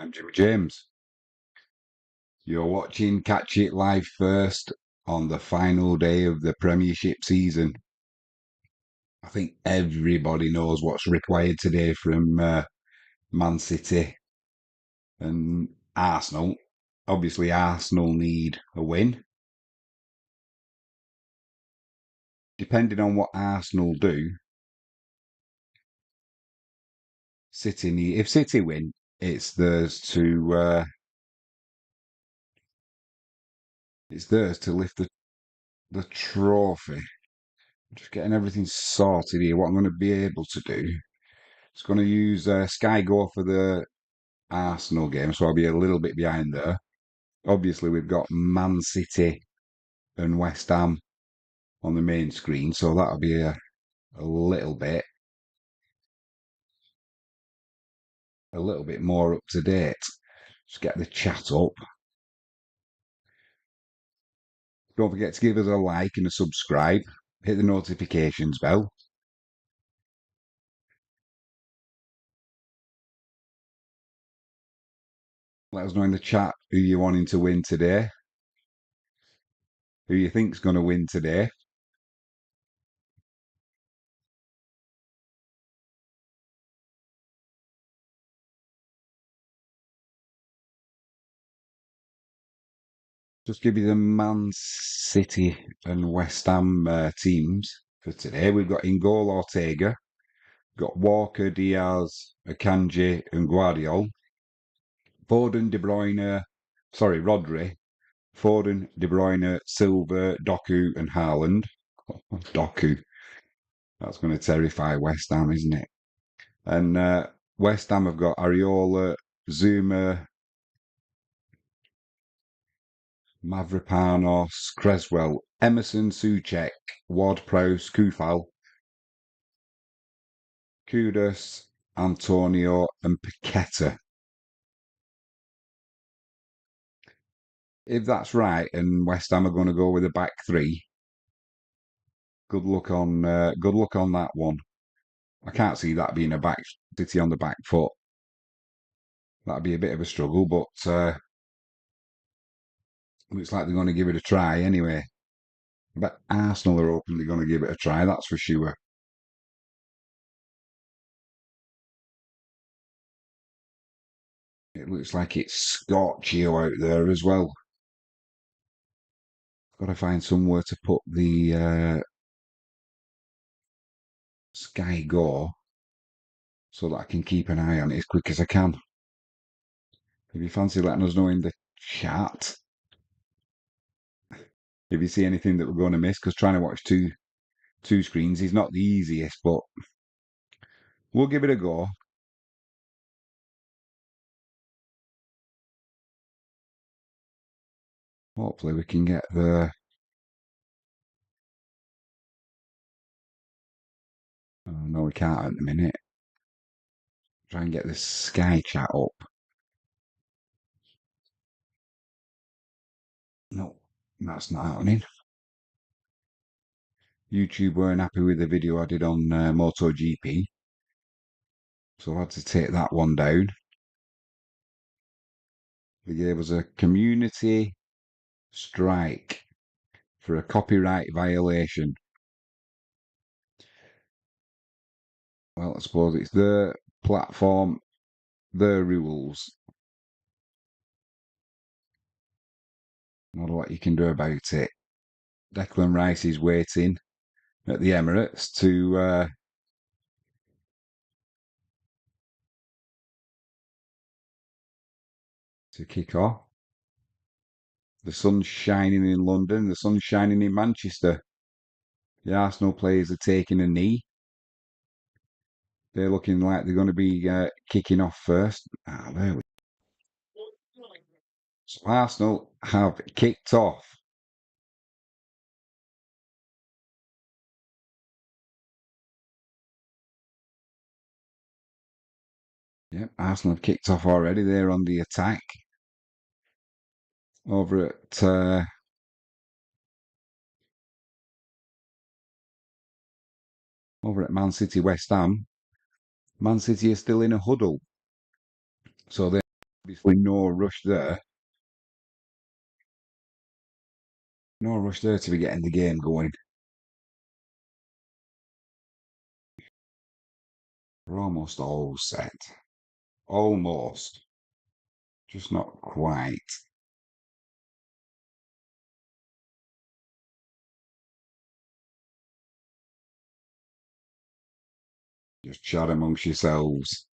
I'm Jimmy James. You're watching Catch It Live first on the final day of the Premiership season. I think everybody knows what's required today from Man City and Arsenal. Obviously, Arsenal need a win. Depending on what Arsenal do, if City win, it's theirs to lift the trophy. Just getting everything sorted here. What I'm going to be able to do is going to use Sky Go for the Arsenal game, so I'll be a little bit behind there. Obviously, we've got Man City and West Ham on the main screen, so that'll be a little bit more up to date. Just get the chat up. Don't forget to give us a like and a subscribe. Hit the notifications bell. Let us know in the chat who you're wanting to win today. Who you think's going to win today. Just give you the Man City and West Ham teams for today. We've got in goal Ortega, got Walker, Diaz, Akanji, and Guardiola. Foden, Rodri, Foden, De Bruyne, Silva, Doku, and Haaland. Doku. That's going to terrify West Ham, isn't it? And West Ham have got Areola, Zuma, Mavropanos, Creswell, Emerson, Soucek, Ward-Prowse, Kufal, Kudus, Antonio, and Paqueta. If that's right, and West Ham are going to go with a back three, good luck on that one. I can't see that being a back City on the back foot. That'd be a bit of a struggle, but looks like they're going to give it a try anyway. But Arsenal are openly going to give it a try, that's for sure. It looks like it's Scorchio out there as well. Got to find somewhere to put the Sky Go so that I can keep an eye on it as quick as I can. If you fancy letting us know in the chat if you see anything that we're going to miss, because trying to watch two screens is not the easiest, but we'll give it a go. Hopefully we can get the... Oh, no, we can't at the minute. Try and get the Sky chat up. No, that's not happening. YouTube weren't happy with the video I did on MotoGP, so I had to take that one down. They gave us a community strike for a copyright violation. Well, I suppose it's their platform, their rules. Not a lot you can do about it. Declan Rice is waiting at the Emirates to kick off. The sun's shining in London, the sun's shining in Manchester. The Arsenal players are taking a knee. They're looking like they're going to be kicking off first. There we go. So Arsenal have kicked off. Yep, Arsenal have kicked off already. They're on the attack. Over at Man City West Ham. Man City are still in a huddle. So they're Obviously, no rush there. No rush there to be getting the game going. We're almost all set. Almost. Just not quite. Just chat amongst yourselves.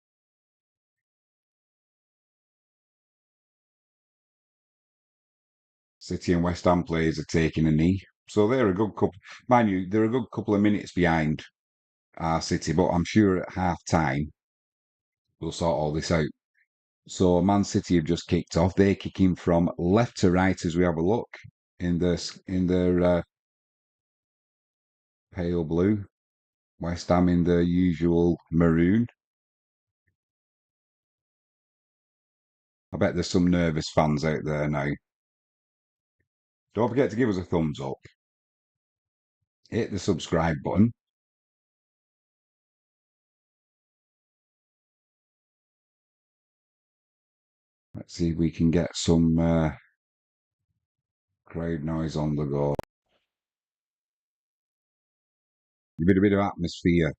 City and West Ham players are taking a knee. So they're a good couple. Mind you, they're a good couple of minutes behind our City, but I'm sure at half time we'll sort all this out. So Man City have just kicked off. They're kicking from left to right as we have a look in their pale blue. West Ham in their usual maroon. I bet there's some nervous fans out there now. Don't forget to give us a thumbs up. Hit the subscribe button. Let's see if we can get some crowd noise on the go. A bit of atmosphere.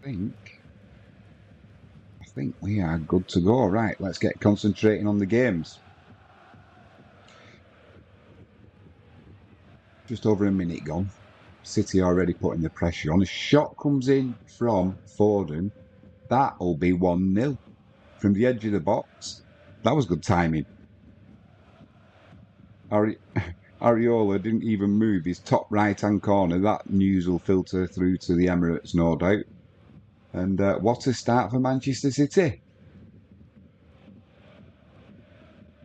I think we are good to go. Right, let's get concentrating on the games. Just over a minute gone. City already putting the pressure on. A shot comes in from Foden. That'll be 1-0 from the edge of the box. That was good timing. Areola didn't even move his top right-hand corner. That news will filter through to the Emirates, no doubt. And what a start for Manchester City.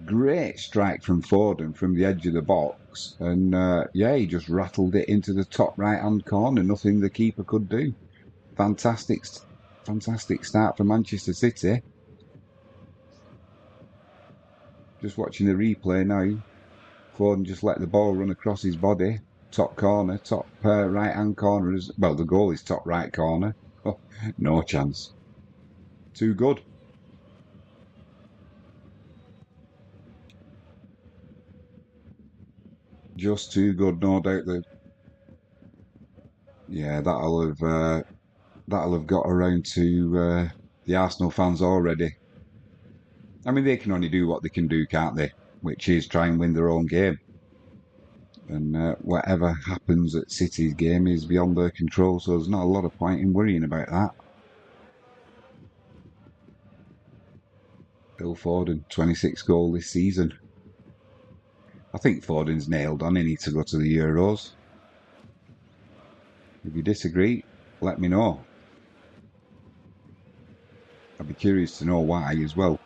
Great strike from Foden from the edge of the box. And yeah, he just rattled it into the top right-hand corner. Nothing the keeper could do. Fantastic start for Manchester City. Just watching the replay now. Foden just let the ball run across his body. Top corner, top right-hand corner. Well, the goal is top right corner. Oh, no chance. Too good. Just too good, no doubt. That yeah, that'll have got around to the Arsenal fans already. I mean, they can only do what they can do, can't they? Which is try and win their own game. And whatever happens at City's game is beyond their control, so there's not a lot of point in worrying about that. Phil Foden, 26 goal this season. I think Foden's nailed on. He needs to go to the Euros. If you disagree, let me know. I'd be curious to know why as well.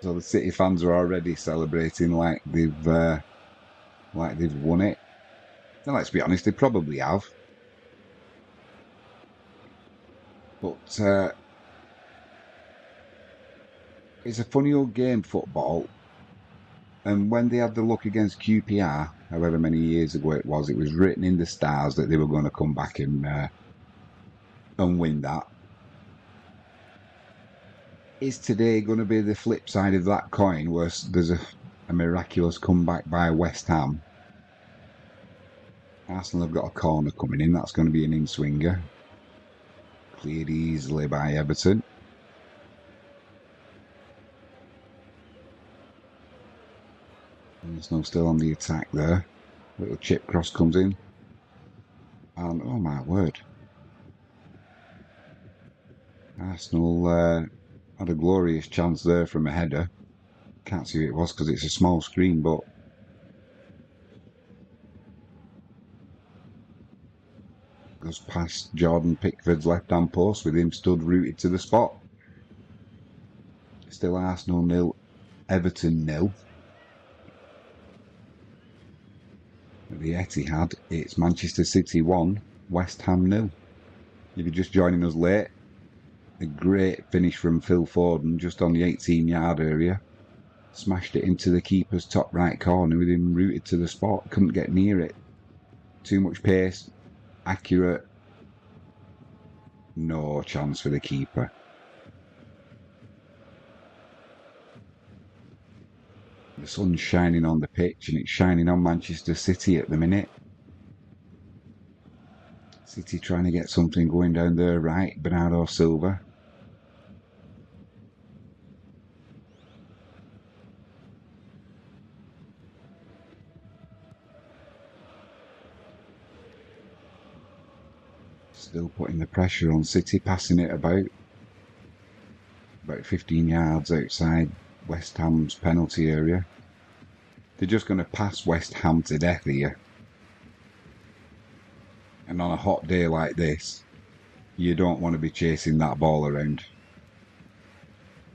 So the City fans are already celebrating like they've won it. And let's be honest, they probably have. But it's a funny old game, football. And when they had the luck against QPR, however many years ago it was written in the stars that they were going to come back and win that. Is today going to be the flip side of that coin, where there's a miraculous comeback by West Ham? Arsenal have got a corner coming in. That's going to be an in-swinger. Cleared easily by Everton. Arsenal still on the attack there. Little chip cross comes in. And, oh my word. Arsenal had a glorious chance there from a header. Can't see who it was because it's a small screen, but goes past Jordan Pickford's left-hand post with him stood rooted to the spot. Still Arsenal 0, Everton 0. At the Etihad, it's Manchester City 1, West Ham 0. If you're just joining us late, a great finish from Phil Foden just on the 18-yard area. Smashed it into the keeper's top right corner with him rooted to the spot. Couldn't get near it. Too much pace, accurate. No chance for the keeper. The sun's shining on the pitch and it's shining on Manchester City at the minute. City trying to get something going down their right. Bernardo Silva. Still putting the pressure on City, passing it about 15 yards outside West Ham's penalty area. They're just going to pass West Ham to death here. And on a hot day like this, you don't want to be chasing that ball around.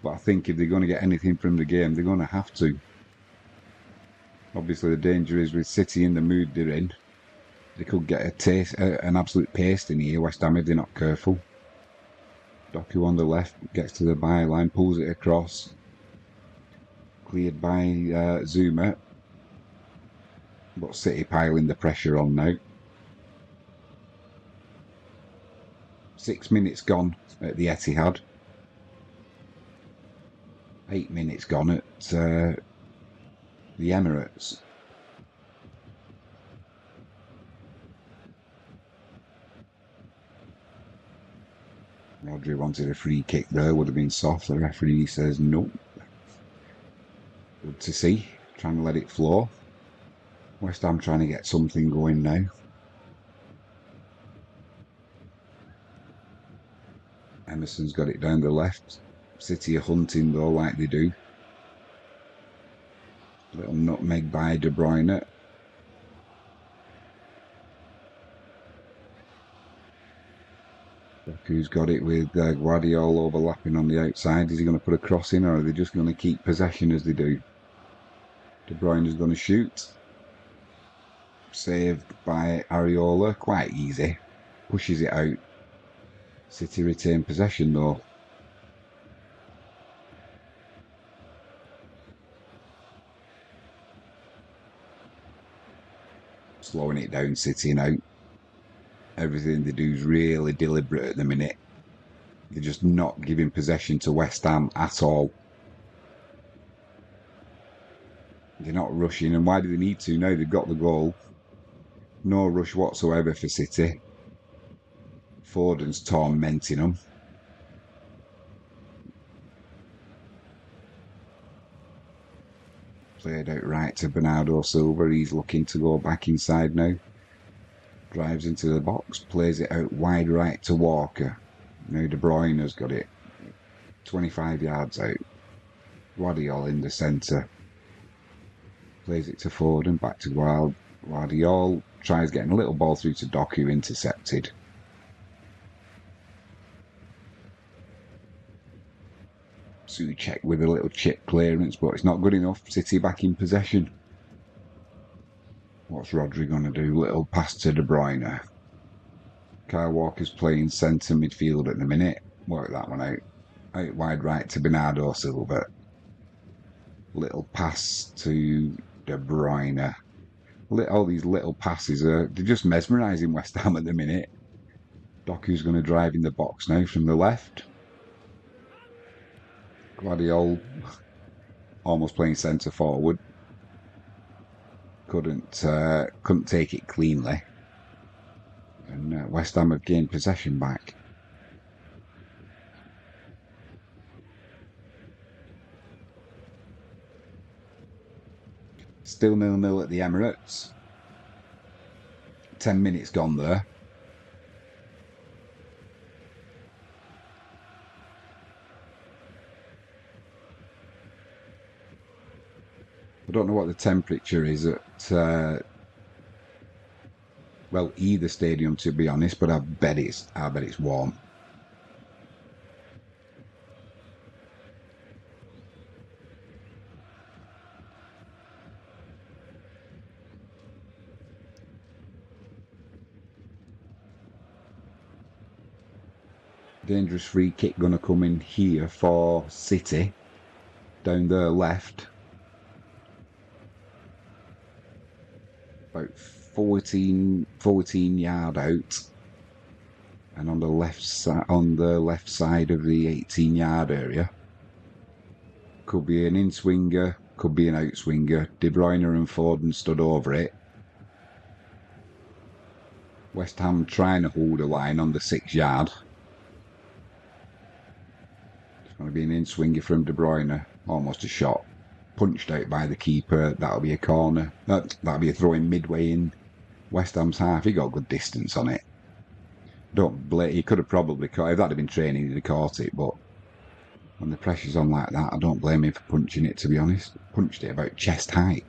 But I think if they're going to get anything from the game, they're going to have to. Obviously, the danger is with City in the mood they're in. They could get an absolute pasting here, West Ham, if they're not careful. Doku on the left, gets to the byline, pulls it across. Cleared by Zuma. But City piling the pressure on now. 6 minutes gone at the Etihad. 8 minutes gone at the Emirates. Rodri wanted a free kick there, would have been soft. The referee says no. Good to see. Trying to let it flow. West Ham trying to get something going now. Emerson's got it down the left. City are hunting though, like they do. Little nutmeg by De Bruyne. Doku's got it with Guardiola overlapping on the outside. Is he going to put a cross in, or are they just going to keep possession as they do? De Bruyne is going to shoot. Saved by Areola. Quite easy. Pushes it out. City retain possession though. Slowing it down, City now. Everything they do is really deliberate at the minute. They're just not giving possession to West Ham at all. They're not rushing, and why do they need to? Now they've got the goal. No rush whatsoever for City. Foden's tormenting them. Played out right to Bernardo Silva. He's looking to go back inside now. Drives into the box, plays it out wide right to Walker. Now De Bruyne has got it 25 yards out. Guardiola in the centre. Plays it to Foden, back to Guardiola. Tries getting a little ball through to Doku, intercepted. Souček with a little chip clearance, but it's not good enough. City back in possession. What's Rodri going to do? Little pass to De Bruyne. Kyle Walker's playing centre midfield at the minute. Work that one out. Out wide right to Bernardo Silva. Little pass to De Bruyne. All these little passes they're just mesmerising West Ham at the minute. Doku's going to drive in the box now from the left. Guardiola almost playing centre forward. Couldn't take it cleanly. And West Ham have gained possession back. Still 0-0 at the Emirates. 10 minutes gone there. I don't know what the temperature is at either stadium, to be honest, but I bet it's warm. Dangerous free kick going to come in here for City. Down their left. About 14 yard out. And on the left side of the 18-yard area. Could be an in-swinger, could be an out-swinger. De Bruyne and Foden stood over it. West Ham trying to hold a line on the 6-yard. It's going to be an in-swinger from De Bruyne. Almost a shot. Punched out by the keeper. That'll be a corner. That'll be a throw in midway in West Ham's half. He got good distance on it. Don't blame. He could have probably caught. If that had been training, he'd have caught it. But when the pressure's on like that, I don't blame him for punching it. To be honest, punched it about chest height.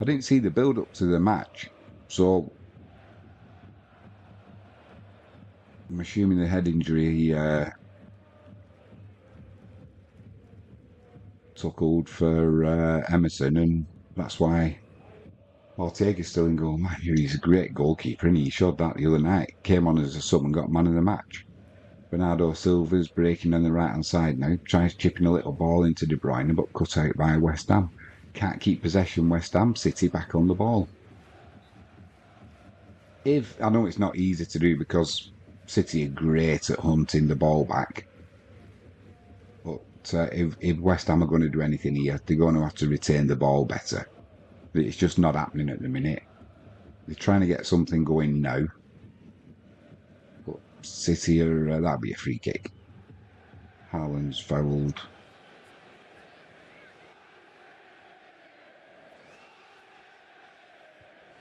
I didn't see the build-up to the match, so I'm assuming the head injury took hold for Emerson, and that's why Ortega's still in goal. Man, he's a great goalkeeper, and he showed that the other night. Came on as a sub and got man of the match. Bernardo Silva's breaking on the right-hand side now, tries chipping a little ball into De Bruyne, but cut out by West Ham. Can't keep possession, West Ham. City back on the ball. I know it's not easy to do because City are great at hunting the ball back, but if West Ham are going to do anything here, they're going to have to retain the ball better. It's just not happening at the minute. They're trying to get something going now, but City are that'll be a free kick. Haaland's fouled.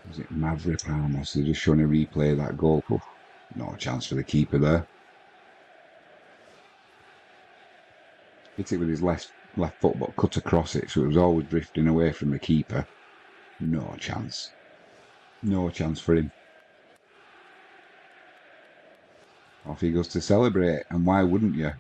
Was it Maverick Ramos? They're just showing a replay of that goal. Oh, no chance for the keeper there. Hit it with his left foot, but cut across it, so it was always drifting away from the keeper. No chance. No chance for him. Off he goes to celebrate, and why wouldn't you?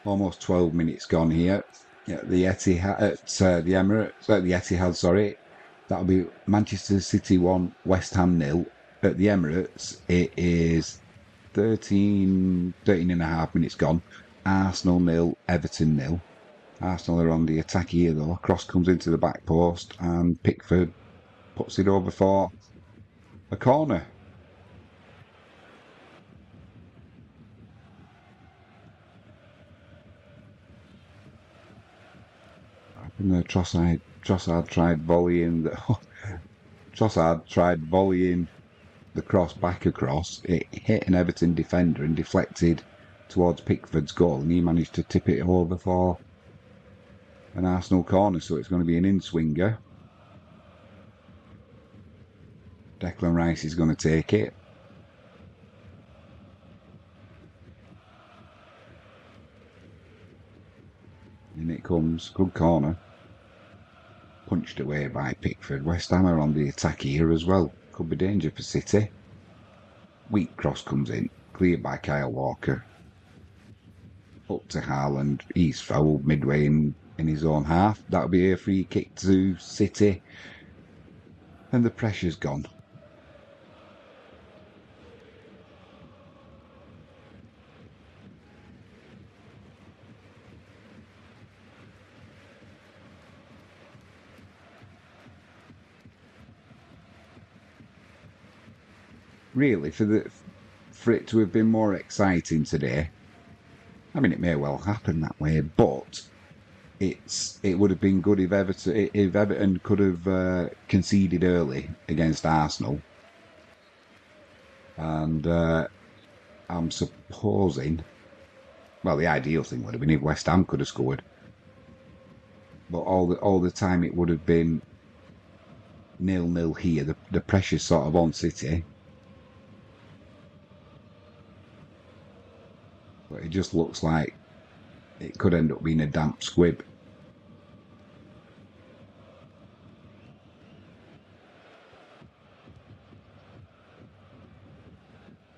Almost 12 minutes gone here. Yeah, the Etihad at the Emirates, the Etihad, sorry. That'll be Manchester City 1, West Ham 0. At the Emirates, it is 13 and a half minutes gone. Arsenal 0, Everton 0. Arsenal are on the attack here though. Cross comes into the back post and Pickford puts it over for a corner. And Trossard tried volleying Trossard tried volleying the cross back across. It hit an Everton defender and deflected towards Pickford's goal, and he managed to tip it over for an Arsenal corner. So it's going to be an in-swinger. Declan Rice is going to take it. And it comes. Good corner. Punched away by Pickford. West Ham are on the attack here as well. Could be danger for City. Weak cross comes in. Cleared by Kyle Walker. Up to Haaland. He's fouled midway in his own half. That'll be a free kick to City. And the pressure's gone. Really, for it to have been more exciting today. I mean, it may well happen that way, but it would have been good if Everton could have conceded early against Arsenal, and I'm supposing, well, the ideal thing would have been if West Ham could have scored, but all the time it would have been 0-0 here. The pressure's sort of on City. But it just looks like it could end up being a damp squib.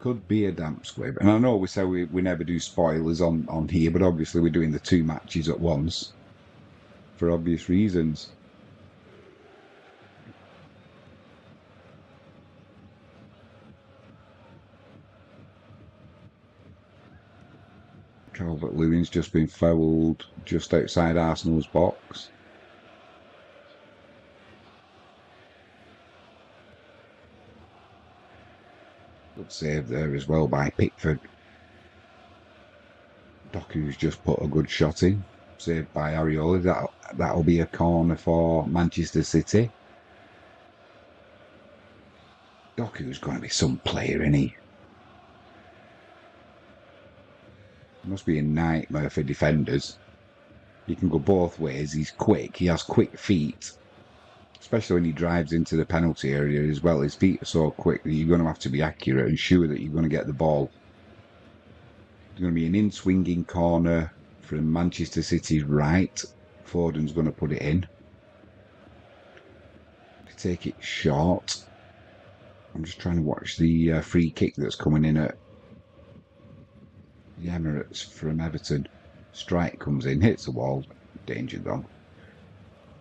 Could be a damp squib. And I know we say we never do spoilers on here, but obviously we're doing the two matches at once for obvious reasons. Calvert-Lewin's just been fouled just outside Arsenal's box. Good save there as well by Pickford. Doku's just put a good shot in. Saved by Areola. That'll be a corner for Manchester City. Doku's going to be some player, isn't he? Must be a nightmare for defenders. He can go both ways. He's quick. He has quick feet. Especially when he drives into the penalty area as well. His feet are so quick that you're going to have to be accurate and sure that you're going to get the ball. There's going to be an in-swinging corner from Manchester City's right. Foden's going to put it in. Take it short. I'm just trying to watch the free kick that's coming in at the Emirates from Everton. Strike comes in, hits the wall, danger gone.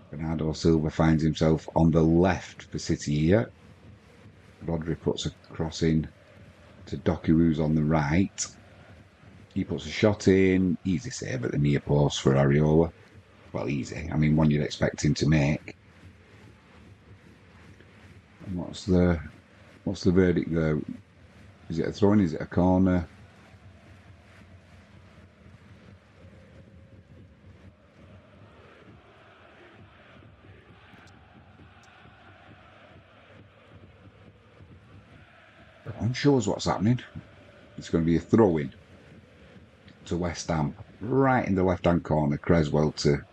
Bernardo Silva finds himself on the left for City here. Rodri puts a cross in to Doku, who's on the right. He puts a shot in. Easy save at the near post for Areola. Well, easy. I mean, one you'd expect him to make. And what's the verdict there? Is it a throw-in? Is it a corner? Everyone shows what's happening. It's going to be a throw-in to West Ham, right in the left-hand corner. Creswell to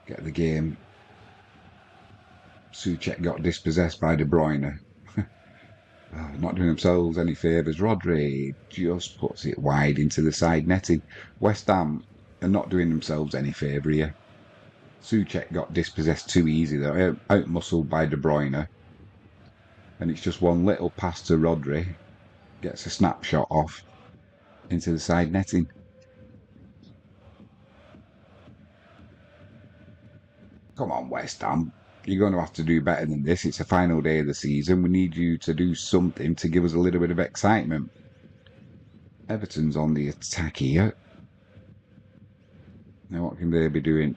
get the game. Souček got dispossessed by De Bruyne. Not doing themselves any favours. Rodri just puts it wide into the side netting. West Ham are not doing themselves any favour here. Souček got dispossessed too easy though, out-muscled by De Bruyne. And it's just one little pass to Rodri. Gets a snapshot off into the side netting. Come on, West Ham. You're going to have to do better than this. It's the final day of the season. We need you to do something to give us a little bit of excitement. Everton's on the attack here. Now what can they be doing?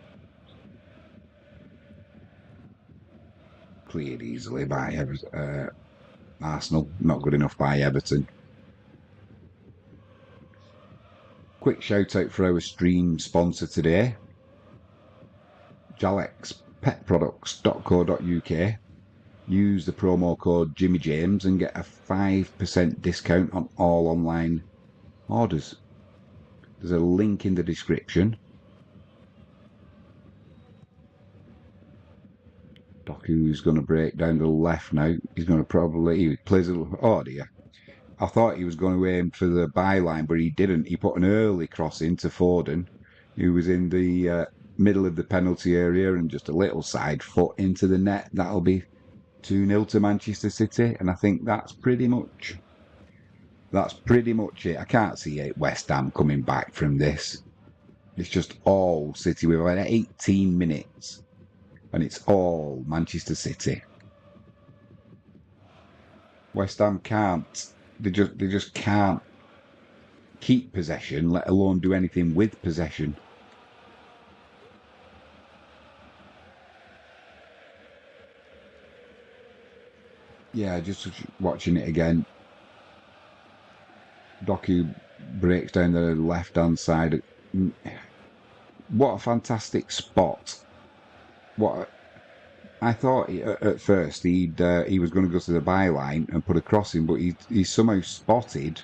Cleared easily by Arsenal. Not good enough by Everton. Quick shout out for our stream sponsor today. JalexPetProducts.co.uk. Use the promo code Jimmy James and get a 5% discount on all online orders. There's a link in the description. Doku's going to break down to the left now. He's going to he plays a little, oh dear. I thought he was going to aim for the byline, but he didn't. He put an early cross into Foden, who was in the middle of the penalty area, and just a little side foot into the net. That'll be 2-0 to Manchester City, and I think that's pretty much it. I can't see West Ham coming back from this. It's just all City. We've had 18 minutes, and it's all Manchester City. West Ham can't. They just can't keep possession, let alone do anything with possession. Yeah, just watching it again. Doku breaks down the left-hand side. What a fantastic spot! I thought at first he was going to go to the byline and put a cross in, but he somehow spotted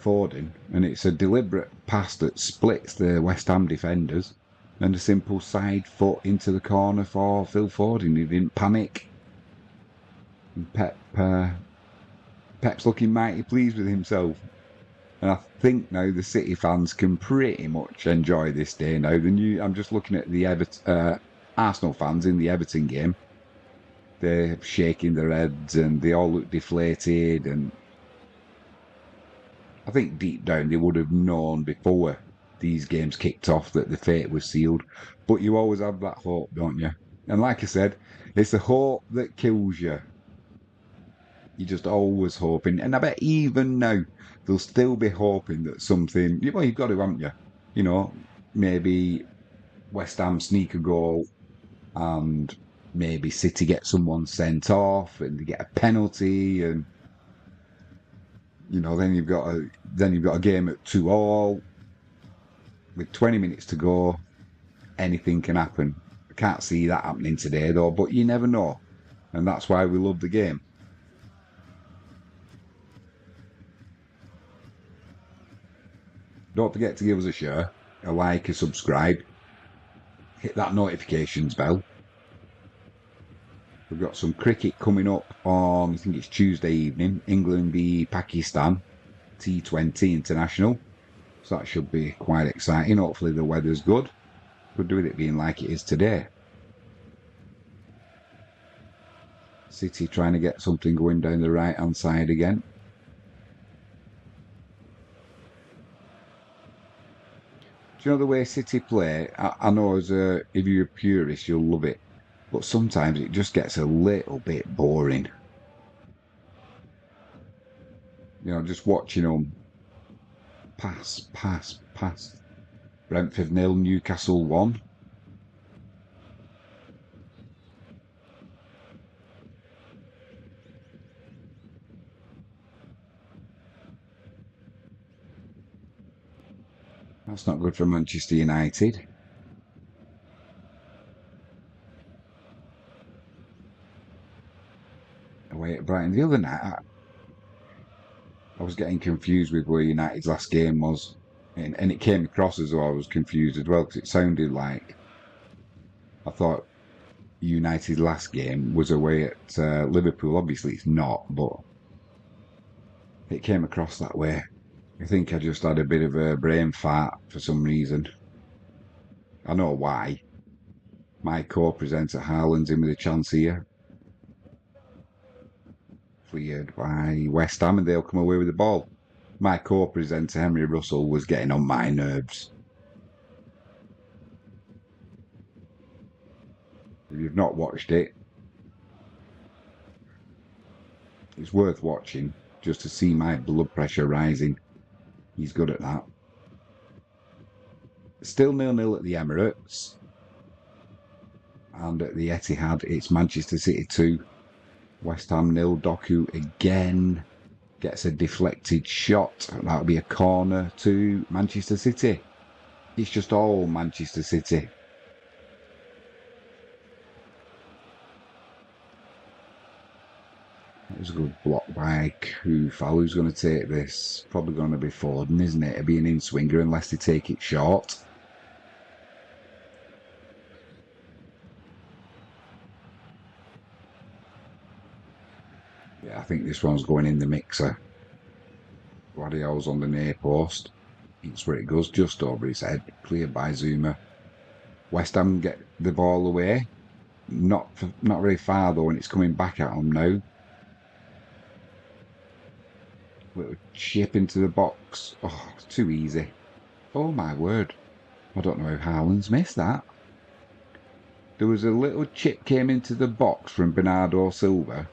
Foden, and it's a deliberate pass that splits the West Ham defenders, and a simple side foot into the corner for Phil Foden. He didn't panic. And Pep's looking mighty pleased with himself. And I think now the City fans can pretty much enjoy this day now. I'm just looking at the Arsenal fans in the Everton game. They're shaking their heads and they all look deflated, and I think deep down they would have known before these games kicked off that the fate was sealed. But you always have that hope, don't you? And like I said, it's the hope that kills you. You're just always hoping. And I bet even now they'll still be hoping that something, well, you've got to, haven't you? You know, maybe West Ham sneak a goal and maybe City get someone sent off and they get a penalty and then you've got a game at 2-2 with 20 minutes to go. Anything can happen. I can't see that happening today though, but you never know. And that's why we love the game. Don't forget to give us a share, a like, a subscribe. Hit that notifications bell. We've got some cricket coming up on, I think it's Tuesday evening, England v Pakistan, T20 International. So that should be quite exciting. Hopefully the weather's good. Could do with it being like it is today. City trying to get something going down the right-hand side again. Do you know the way City play? I know if you're a purist, you'll love it. But sometimes it just gets a little bit boring. You know, just watching them pass, pass, pass. Brentford 0, Newcastle 1. That's not good for Manchester United. Away at Brighton. The other night, I was getting confused with where United's last game was. And it came across as though I was confused as well, because it sounded like I thought United's last game was away at Liverpool. Obviously, it's not, but it came across that way. I think I just had a bit of a brain fart for some reason. I know why. My co-presenter Haaland's in with a chance here. Cleared by West Ham and they'll come away with the ball. My co-presenter Henry Russell was getting on my nerves. If you've not watched it, it's worth watching just to see my blood pressure rising. He's good at that. Still 0-0 at the Emirates. And at the Etihad, it's Manchester City 2. West Ham 0. Doku again gets a deflected shot. That'll be a corner to Manchester City. It's just all Manchester City. It was a good block by Kufal. Who's going to take this? Probably going to be Foden, isn't it? It'll be an in-swinger unless they take it short. Yeah, I think this one's going in the mixer. Guardiola's on the near post. It's where it goes, just over his head. Cleared by Zuma. West Ham get the ball away. Not very far though, and it's coming back at them now. Little chip into the box. Oh, too easy. Oh my word. I don't know how Haaland's missed that. There was a little chip came into the box from Bernardo Silva.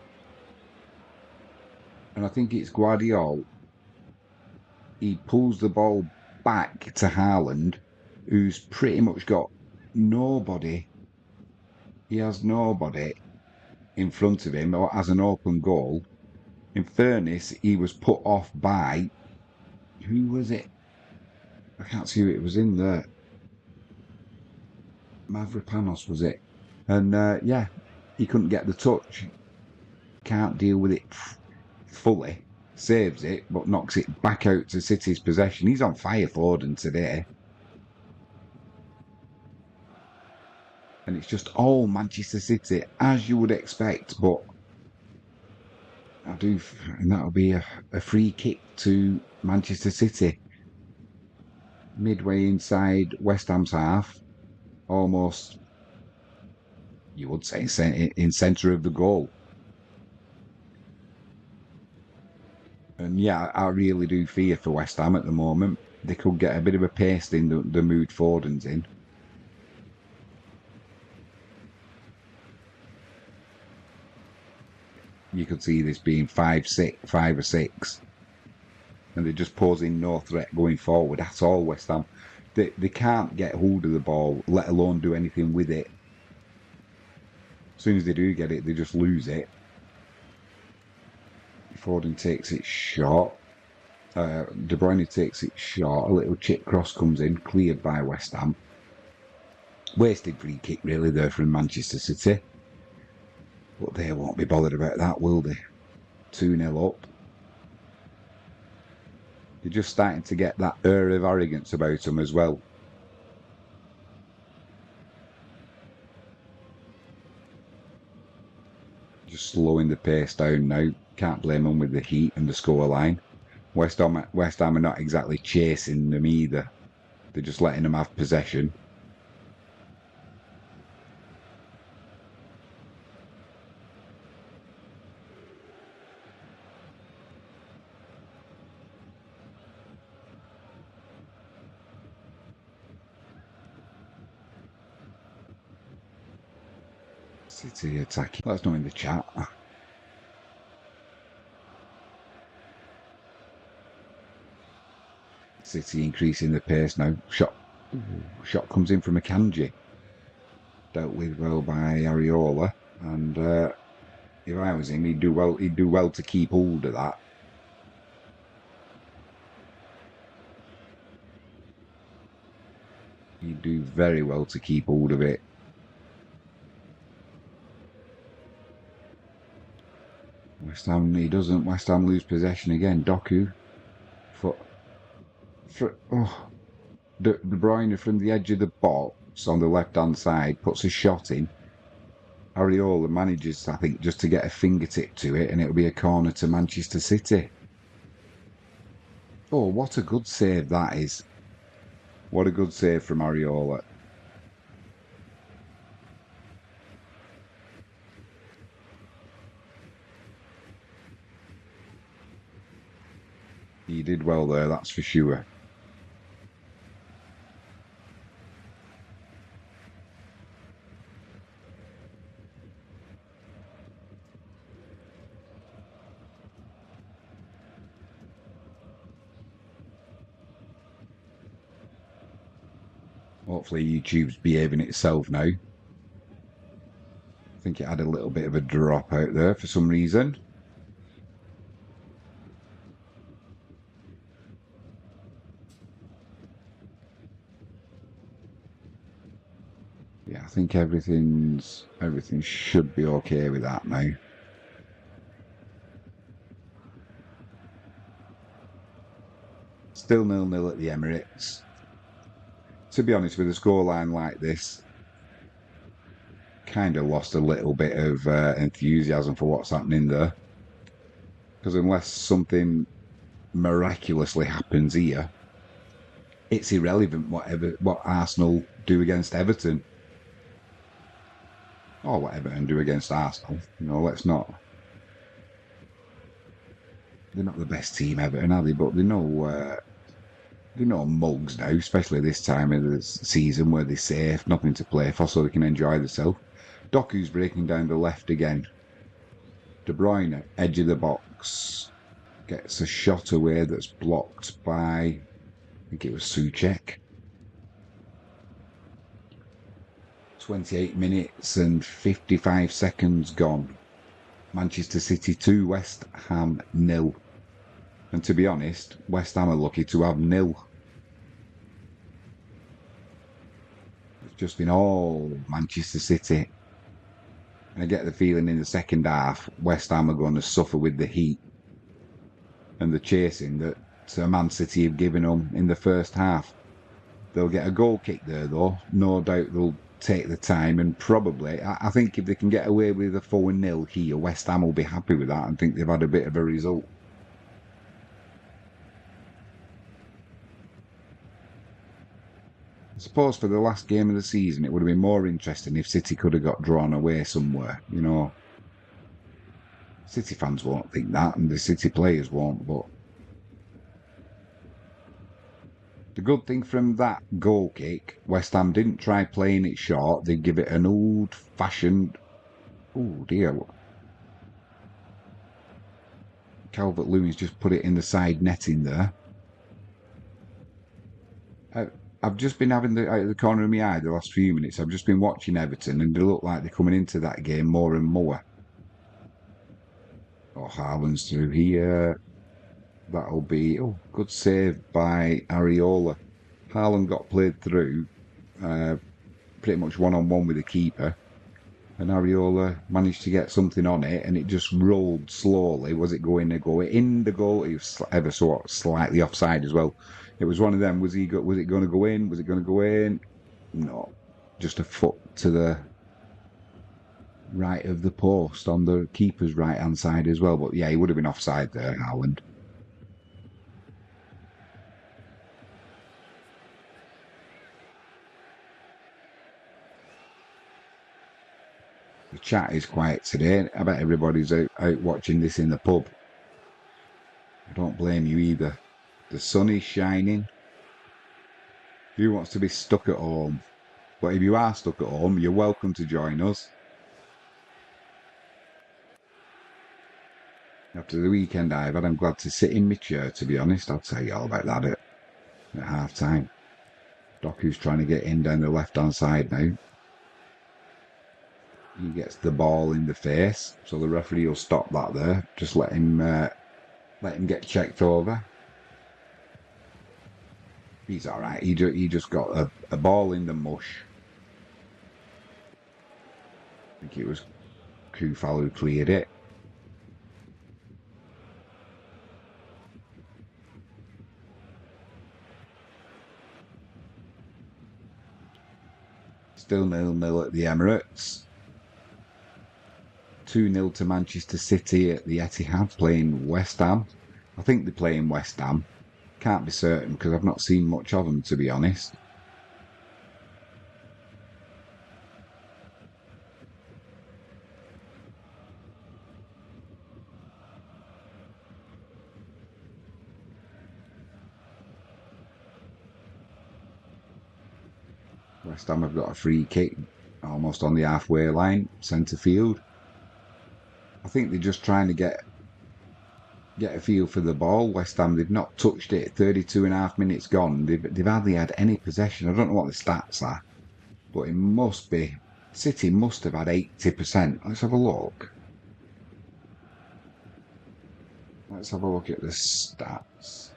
And I think it's Guardiola. He pulls the ball back to Haaland, who's pretty much got nobody. He has nobody in front of him or as an open goal. In fairness, he was put off by, who was it? I can't see who it was in there. Mavropanos was it? And yeah, he couldn't get the touch. Can't deal with it fully. Saves it, but knocks it back out to City's possession. He's on fire, Foden, today. And it's just all Manchester City, as you would expect, but and that'll be a free kick to Manchester City. Midway inside West Ham's half, almost, you would say, in centre of the goal. And yeah, I really do fear for West Ham at the moment. They could get a bit of a pasting the mood Foden's in. You could see this being 5-6, and they're just posing no threat going forward at all. West Ham, they can't get hold of the ball, let alone do anything with it. As soon as they do get it, they just lose it. Foden takes it short. De Bruyne takes it short. A little chip cross comes in, cleared by West Ham. Wasted free kick, really, there from Manchester City. But they won't be bothered about that, will they? 2-0 up. They're just starting to get that air of arrogance about them as well. Just slowing the pace down now. Can't blame them with the heat and the scoreline. West Ham are not exactly chasing them either. They're just letting them have possession. City attacking. Let us know in the chat. City increasing the pace now. Shot comes in from Akanji. Dealt with well by Areola, and if I was him, he'd do well to keep hold of that. He'd do very well to keep hold of it. West Ham, he doesn't. West Ham lose possession again. Doku, De Bruyne from the edge of the box on the left-hand side puts a shot in. Areola manages, I think, just to get a fingertip to it, and it'll be a corner to Manchester City. Oh, what a good save that is. What a good save from Areola. He did well there, that's for sure. Hopefully YouTube's behaving itself now. I think it had a little bit of a drop out there for some reason. Yeah, I think everything should be okay with that now. Still 0-0 at the Emirates. To be honest, with a scoreline like this, kind of lost a little bit of enthusiasm for what's happening there. Because unless something miraculously happens here, it's irrelevant what Arsenal do against Everton. Or what Everton do against Arsenal. Let's not. They're not the best team, Everton, are they? But they're no mugs now, especially this time of the season where they're safe, nothing to play for, so they can enjoy themselves. Doku's breaking down the left again. De Bruyne, edge of the box, gets a shot away that's blocked by, I think it was Souček. 28 minutes and 55 seconds gone. Manchester City 2, West Ham 0. And to be honest, West Ham are lucky to have 0. It's just been all Manchester City. And I get the feeling in the second half, West Ham are going to suffer with the heat and the chasing that Man City have given them in the first half. They'll get a goal kick there, though. No doubt they'll take the time, and probably, I think if they can get away with a 4-0 here, West Ham will be happy with that and think they've had a bit of a result. I suppose for the last game of the season, it would have been more interesting if City could have got drawn away somewhere, City fans won't think that, and the City players won't, but The good thing from that goal kick, West Ham didn't try playing it short. They give it an old-fashioned. Oh dear! Calvert-Lewin's just put it in the side netting there. I've just been having the out of the corner of my eye the last few minutes. I've just been watching Everton, and they look like they're coming into that game more and more. Oh, Haaland's through here. That'll be good save by Areola. Haaland got played through, pretty much one-on-one with the keeper, and Areola managed to get something on it, and it just rolled slowly. Was it going to go in the goal? It was ever so slightly offside as well. It was one of them. Was it going to go in? Was it going to go in? No, just a foot to the right of the post on the keeper's right hand side as well. But yeah, he would have been offside there, Haaland. The chat is quiet today. I bet everybody's out watching this in the pub. I don't blame you either. The sun is shining. Who wants to be stuck at home? But if you are stuck at home, you're welcome to join us. After the weekend I've had, I'm glad to sit in my chair, to be honest. I'll tell you all about that at half time. Doku's trying to get in down the left hand side now. He gets the ball in the face, so the referee will stop that there. Just let him get checked over. He's all right. He just got a ball in the mush. I think it was Kufal who cleared it. Still 0-0 at the Emirates. 2-0 to Manchester City at the Etihad, playing West Ham. I think they're playing West Ham. Can't be certain because I've not seen much of them, to be honest. West Ham have got a free kick almost on the halfway line, centre field. I think they're just trying to get a feel for the ball. West Ham, they've not touched it. 32 and a half minutes gone. They've hardly had any possession. I don't know what the stats are, but it must be. City must have had 80%. Let's have a look. Let's have a look at the stats.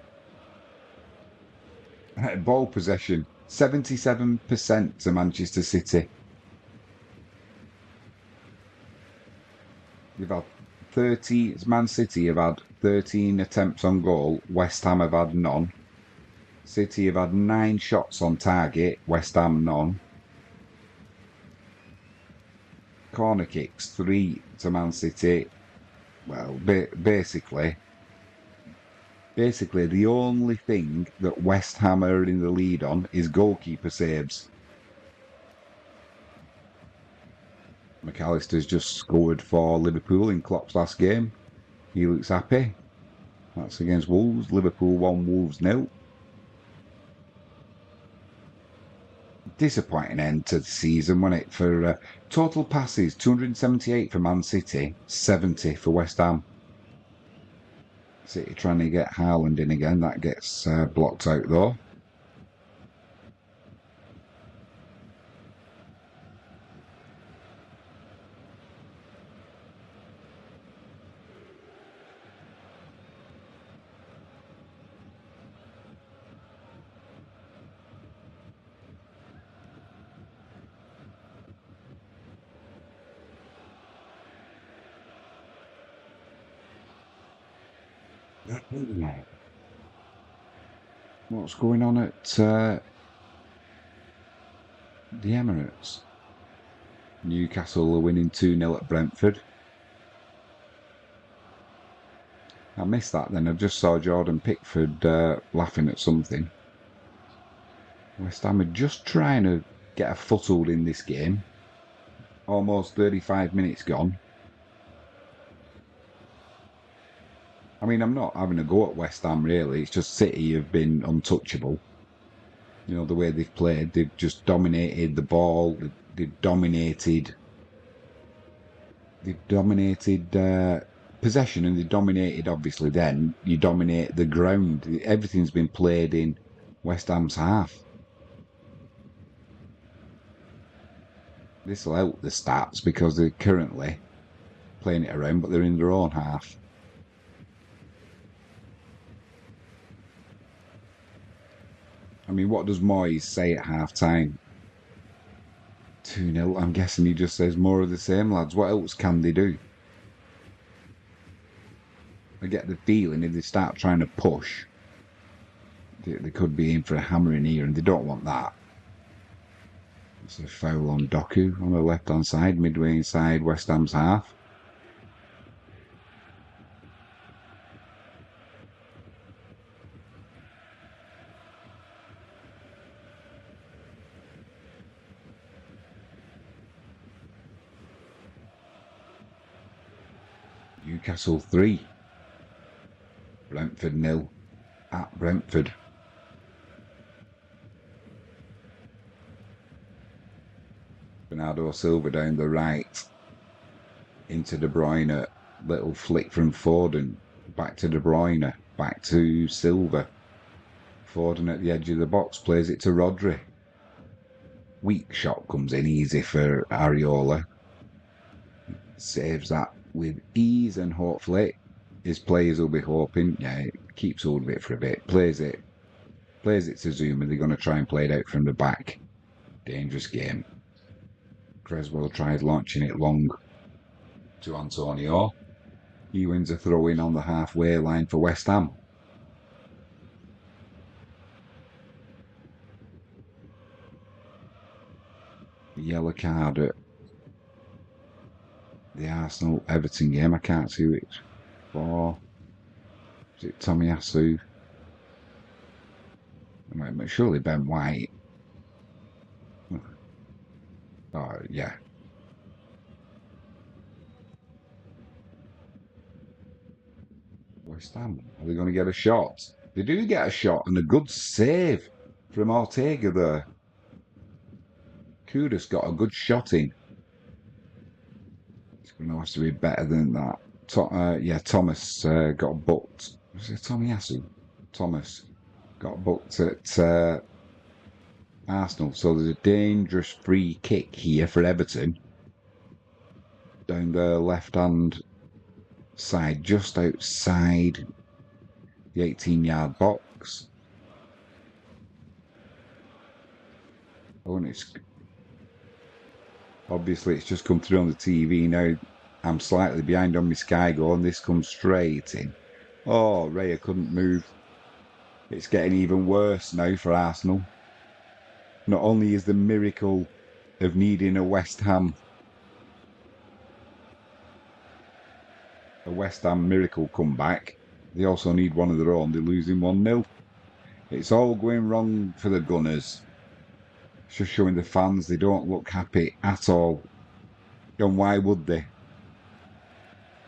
Ball possession, 77% to Manchester City. You've had 30. Man City have had 13 attempts on goal. West Ham have had none. City have had 9 shots on target. West Ham none. Corner kicks 3 to Man City. Well, basically, the only thing that West Ham are in the lead on is goalkeeper saves. McAllister's just scored for Liverpool in Klopp's last game. He looks happy. That's against Wolves. Liverpool 1, Wolves 0. Disappointing end to the season, wasn't it? For total passes, 278 for Man City, 70 for West Ham. City trying to get Haaland in again. That gets blocked out though. What's going on at the Emirates? Newcastle are winning 2-0 at Brentford. I missed that then. I just saw Jordan Pickford laughing at something. West Ham are just trying to get a foothold in this game. Almost 35 minutes gone. I mean, I'm not having a go at West Ham, really. It's just City have been untouchable. You know, the way they've played, they've just dominated the ball. They've dominated. They've dominated possession, and they dominated. Obviously, then you dominate the ground. Everything's been played in West Ham's half. This will help the stats because they're currently playing it around, but they're in their own half. I mean, what does Moyes say at half time? 2-0. I'm guessing he just says more of the same, lads. What else can they do? I get the feeling if they start trying to push, they could be in for a hammering here, and they don't want that. It's a foul on Doku on the left-hand side, midway inside West Ham's half. Newcastle 3. Brentford 0 at Brentford. Bernardo Silva down the right. Into De Bruyne. Little flick from Foden. Back to De Bruyne. Back to Silva. Foden at the edge of the box. Plays it to Rodri. Weak shot comes in easy for Areola. Saves that with ease, and hopefully his players will be hoping. Yeah, keeps hold of it for a bit. Plays it to Zuma. They're going to try and play it out from the back. Dangerous game. Creswell tries launching it long to Antonio. He wins a throw in on the halfway line for West Ham. Yellow card at the Arsenal-Everton game. I can't see who it's for. Is it Tomiyasu? Surely Ben White. Oh, yeah. West Ham. Are they going to get a shot? They do get a shot, and a good save from Ortega there. Kudus got a good shot in. It's going to have to be better than that. Thomas got booked. Was it Tomiyasu? Thomas got booked at Arsenal. So there's a dangerous free kick here for Everton. Down the left-hand side, just outside the 18-yard box. Oh, and it's obviously it's just come through on the TV now. I'm slightly behind on my Sky Go, and this comes straight in. Oh, Raya couldn't move. It's getting even worse now for Arsenal. Not only is the miracle of needing a West Ham miracle comeback, they also need one of their own. They're losing 1-0. It's all going wrong for the Gunners. It's just showing the fans they don't look happy at all. And why would they?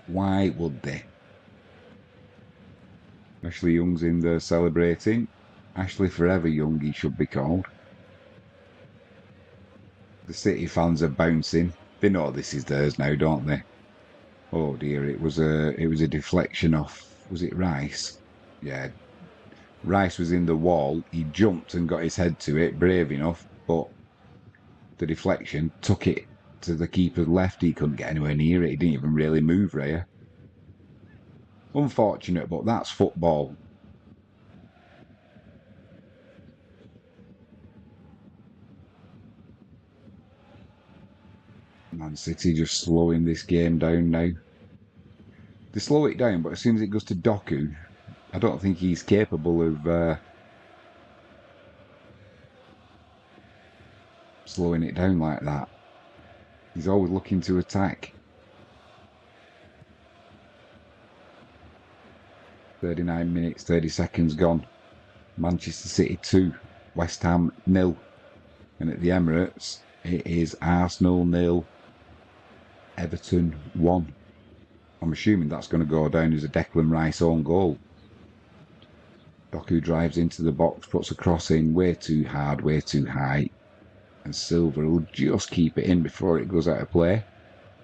Why would they? Ashley Young's in there celebrating. Ashley Forever Young, he should be called. The City fans are bouncing. They know this is theirs now, don't they? Oh dear, it was a deflection off. Was it Rice? Yeah. Rice was in the wall. He jumped and got his head to it, brave enough, but the deflection took it to the keeper's left. He couldn't get anywhere near it. He didn't even really move, Raya. Unfortunate, but that's football. Man City just slowing this game down now. They slow it down, but as soon as it goes to Doku, I don't think he's capable of slowing it down like that. He's always looking to attack. 39 minutes, 30 seconds gone. Manchester City 2, West Ham 0. And at the Emirates, it is Arsenal 0, Everton 1. I'm assuming that's going to go down as a Declan Rice own goal. Doku drives into the box, puts a cross in way too hard, way too high, and Silver will just keep it in before it goes out of play.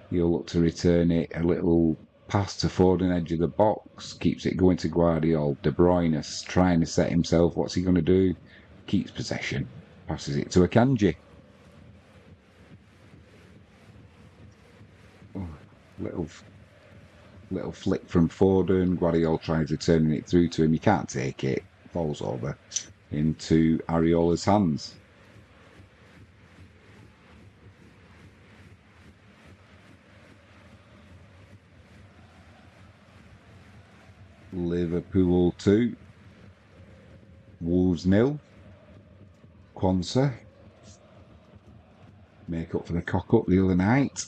He'll look to return it a little past to Foden, edge of the box, keeps it going to Guardiola. De Bruyne trying to set himself. What's he going to do? Keeps possession, passes it to Akanji. Oh, little flick from Foden. Guardiola tries to turn it through to him. He can't take it. Falls over into Areola's hands. Liverpool 2. Wolves 0. Quansah make up for the cock-up the other night.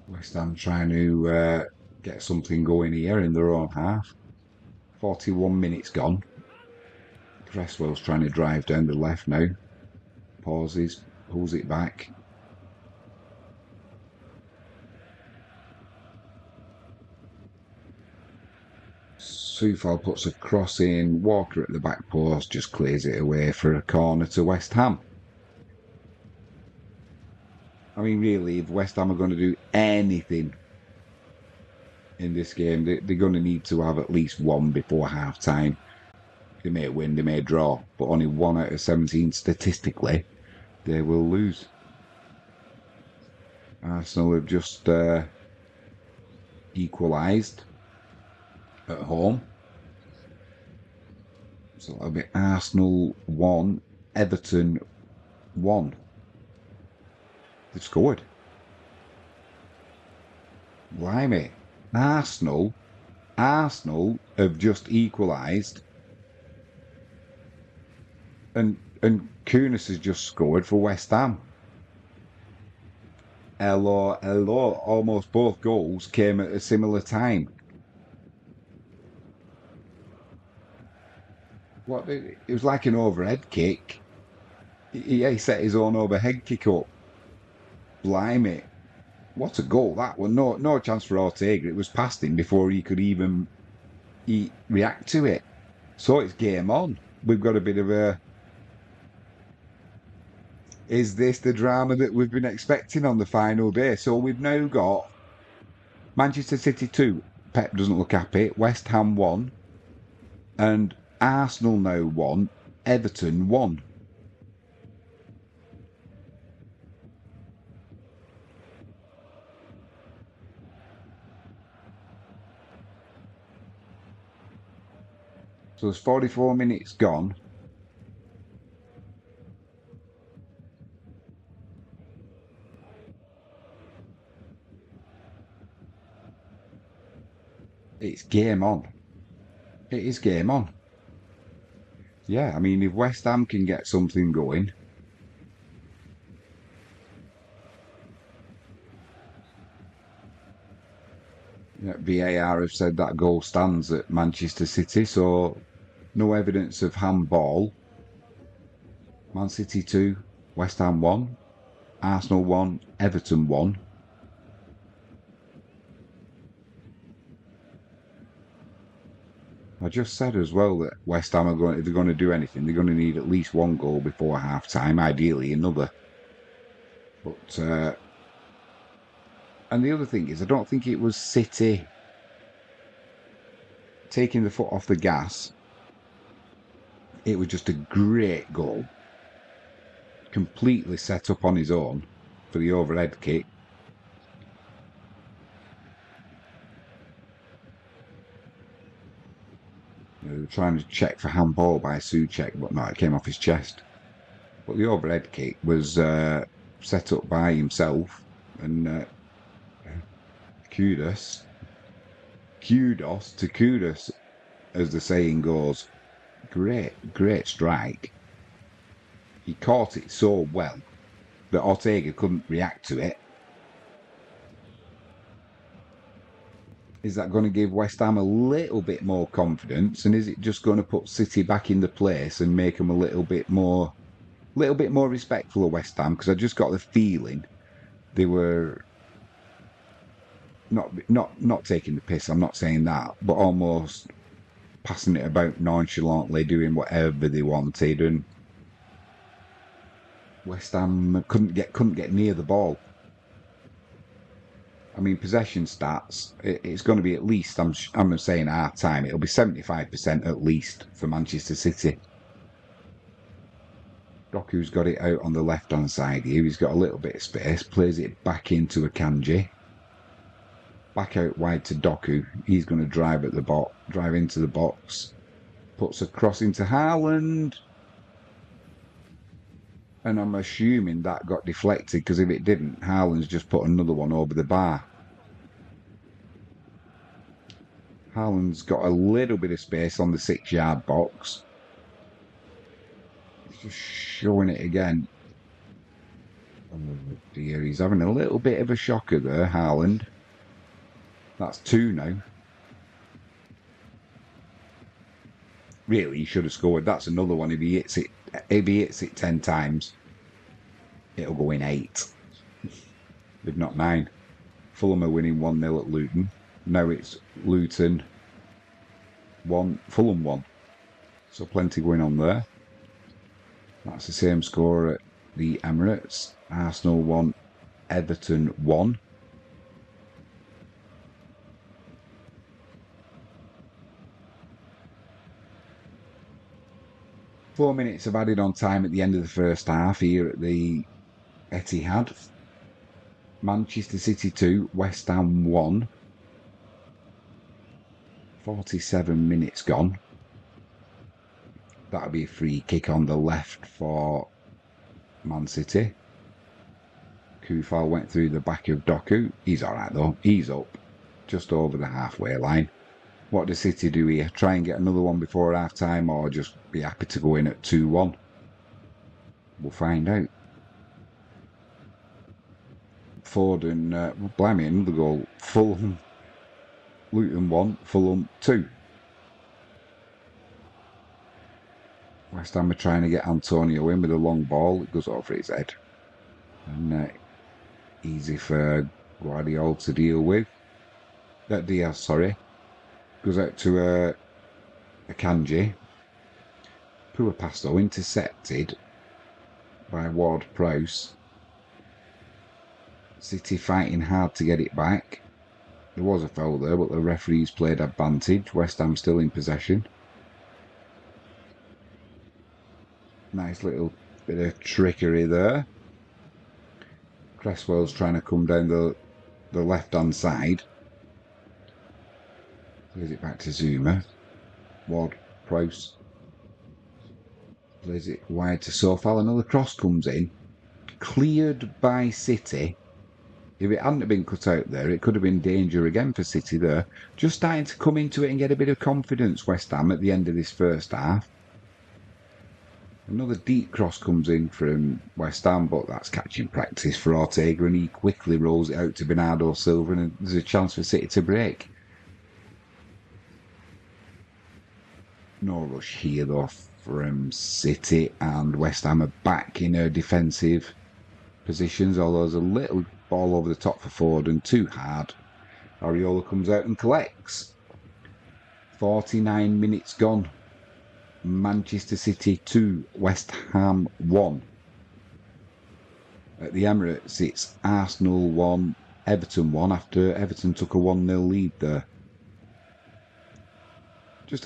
West Ham trying to get something going here in their own half. 41 minutes gone. Cresswell's trying to drive down the left now. Pauses, pulls it back. Soufal puts a cross in. Walker at the back post just clears it away for a corner to West Ham. I mean, really, if West Ham are going to do anything in this game, they're going to need to have at least one before half time. They may win, they may draw, but only 1 out of 17 statistically, they will lose. Arsenal have just equalised at home. So that'll be Arsenal 1, Everton 1. They've scored. Blimey. Arsenal have just equalised. And Kunis has just scored for West Ham. Hello. Almost both goals came at a similar time. What? It was like an overhead kick. He set his own overhead kick up. Blimey. What a goal that was. No chance for Ortega. It was past him before he could even react to it. So it's game on. We've got a bit of a... Is this the drama that we've been expecting on the final day? So we've now got Manchester City 2. Pep doesn't look happy. West Ham 1. And Arsenal now 1. Everton 1. So there's 44 minutes gone. It's game on. It is game on. Yeah, I mean, if West Ham can get something going... VAR have said that goal stands at Manchester City, so no evidence of handball. Man City 2, West Ham 1, Arsenal 1, Everton 1. I just said as well that West Ham are going, if they're going to do anything, they're going to need at least one goal before half time, ideally another. But and the other thing is, I don't think it was City taking the foot off the gas. It was just a great goal. Completely set up on his own for the overhead kick. They were trying to check for handball by Souček, but no, it came off his chest. But the overhead kick was set up by himself, and kudos to Kudus, as the saying goes. Great strike. He caught it so well that Ortega couldn't react to it. Is that going to give West Ham a little bit more confidence, and is it just going to put City back in the place and make them a little bit more respectful of West Ham? Because I just got the feeling they were not taking the piss. I'm not saying that, but almost passing it about nonchalantly, doing whatever they wanted, and West Ham couldn't get near the ball. I mean, possession stats. It's going to be at least. I'm saying half time. It'll be 75% at least for Manchester City. Doku's got it out on the left hand side here. He's got a little bit of space. Plays it back into Akanji. Back out wide to Doku. He's going to drive into the box. Puts a cross into Haaland. And I'm assuming that got deflected, because if it didn't, Haaland's just put another one over the bar. Haaland's got a little bit of space on the 6-yard box. He's just showing it again. Oh dear, he's having a little bit of a shocker there, Haaland. That's 2 now. Really, he should have scored. That's another one. If he hits it 10 times, it'll go in 8. If not 9. Fulham are winning 1-0 at Luton. Now it's Luton 1, Fulham 1. So plenty going on there. That's the same score at the Emirates. Arsenal 1, Everton 1. Four minutes of added on time at the end of the first half here at the Etihad. Manchester City 2, West Ham 1. 47 minutes gone. That'll be a free kick on the left for Man City. Kufal went through the back of Doku. He's alright though. He's up just over the halfway line. What does City do here? Try and get another one before half time, or just be happy to go in at 2-1? We'll find out. Foden, blimey, another goal. Fulham, Luton 1, Fulham 2. West Ham are trying to get Antonio in with a long ball. It goes over his head. And easy for Guardiola to deal with. Diaz, sorry. Goes out to Akanji. Poor pass though, intercepted by Ward-Prowse. City fighting hard to get it back. There was a foul there, but the referees played advantage. West Ham still in possession. Nice little bit of trickery there. Cresswell's trying to come down the left-hand side. Plays it back to Zuma. Ward-Prowse plays it wide to Sofal. Another cross comes in. Cleared by City. If it hadn't been cut out there, it could have been danger again for City there. Just starting to come into it and get a bit of confidence, West Ham, at the end of this first half. Another deep cross comes in from West Ham, but that's catching practice for Ortega, and he quickly rolls it out to Bernardo Silva, and there's a chance for City to break. No rush here, though, from City, and West Ham are back in their defensive positions, although there's a little ball over the top for Foden, too hard. Areola comes out and collects. 49 minutes gone. Manchester City 2, West Ham 1. At the Emirates, it's Arsenal 1, Everton 1, after Everton took a 1-0 lead there. It's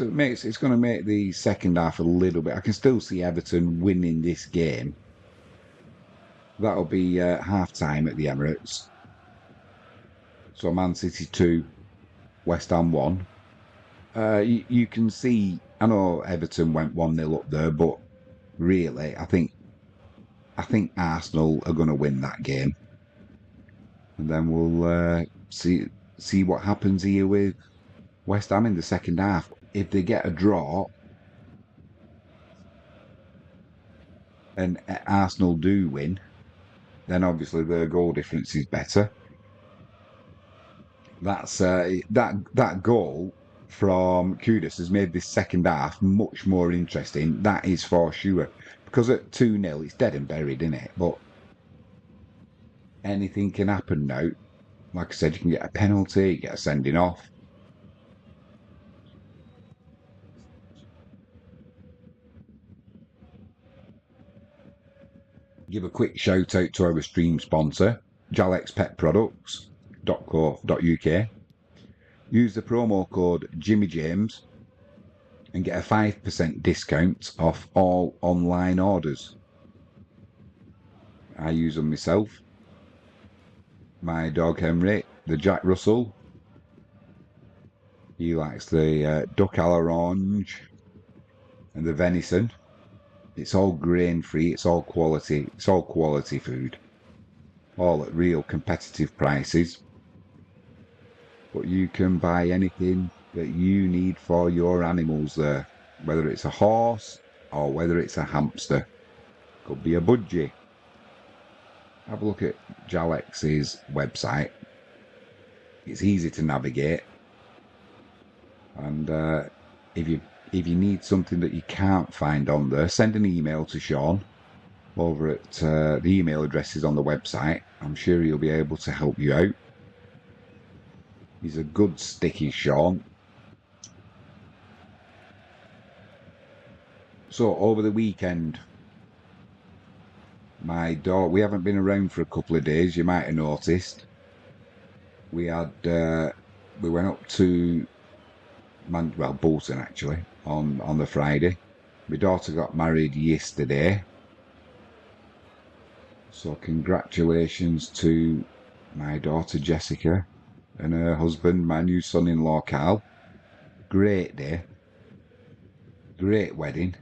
going to make the second half a little bit. I can still see Everton winning this game. That'll be half time at the Emirates. So Man City 2, West Ham 1. You can see, I know Everton went 1-0 up there, but really, I think Arsenal are going to win that game. And then we'll see what happens here with West Ham in the second half. If they get a draw and Arsenal do win, then obviously their goal difference is better. That's that goal from Kudus has made this second half much more interesting. That is for sure. Because at 2-0, it's dead and buried, isn't it? But anything can happen now. Like I said, you can get a penalty, you get a sending off. Give a quick shout out to our stream sponsor, jalexpetproducts.co.uk. Use the promo code Jimmy James and get a 5% discount off all online orders. I use them myself. My dog Henry, the Jack Russell, he likes the duck à l'orange and the venison. It's all grain free, it's all quality food. All at real competitive prices. But you can buy anything that you need for your animals there, whether it's a horse or whether it's a hamster. Could be a budgie. Have a look at Jalex's website. It's easy to navigate, and if you need something that you can't find on there, send an email to Sean over at the email addresses on the website. I'm sure he'll be able to help you out. He's a good sticky Sean. So over the weekend, my daughter, we haven't been around for a couple of days, you might have noticed. We went up to Bolton actually on the Friday. My daughter got married yesterday. So congratulations to my daughter Jessica and her husband, my new son-in-law Carl. Great day. Great wedding.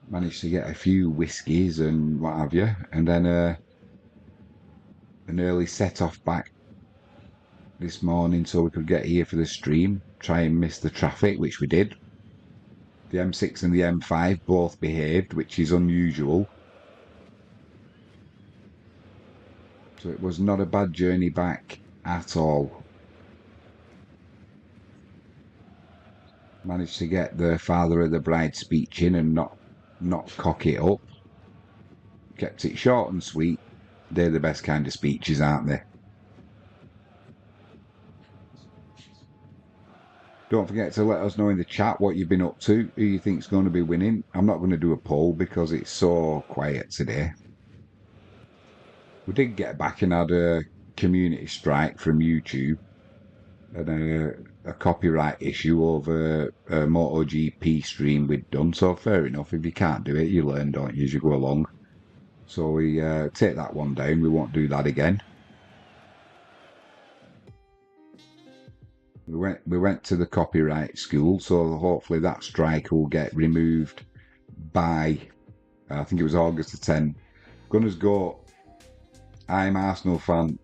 Managed to get a few whiskies and what have you, and then an early set-off back this morning so we could get here for the stream, try and miss the traffic, which we did. The M6 and the M5 both behaved, which is unusual. So it was not a bad journey back at all. Managed to get the father of the bride speech in and not cock it up. Kept it short and sweet. They're the best kind of speeches, aren't they? Don't forget to let us know in the chat what you've been up to, who you think's going to be winning. I'm not going to do a poll because it's so quiet today. We did get back and had a community strike from YouTube and a copyright issue over a MotoGP stream we'd done. So fair enough. If you can't do it, you learn, don't you, as you go along. So we take that one down. We won't do that again. We went to the copyright school, so hopefully that strike will get removed by, I think it was August the 10th. Gunners go. I'm Arsenal fan.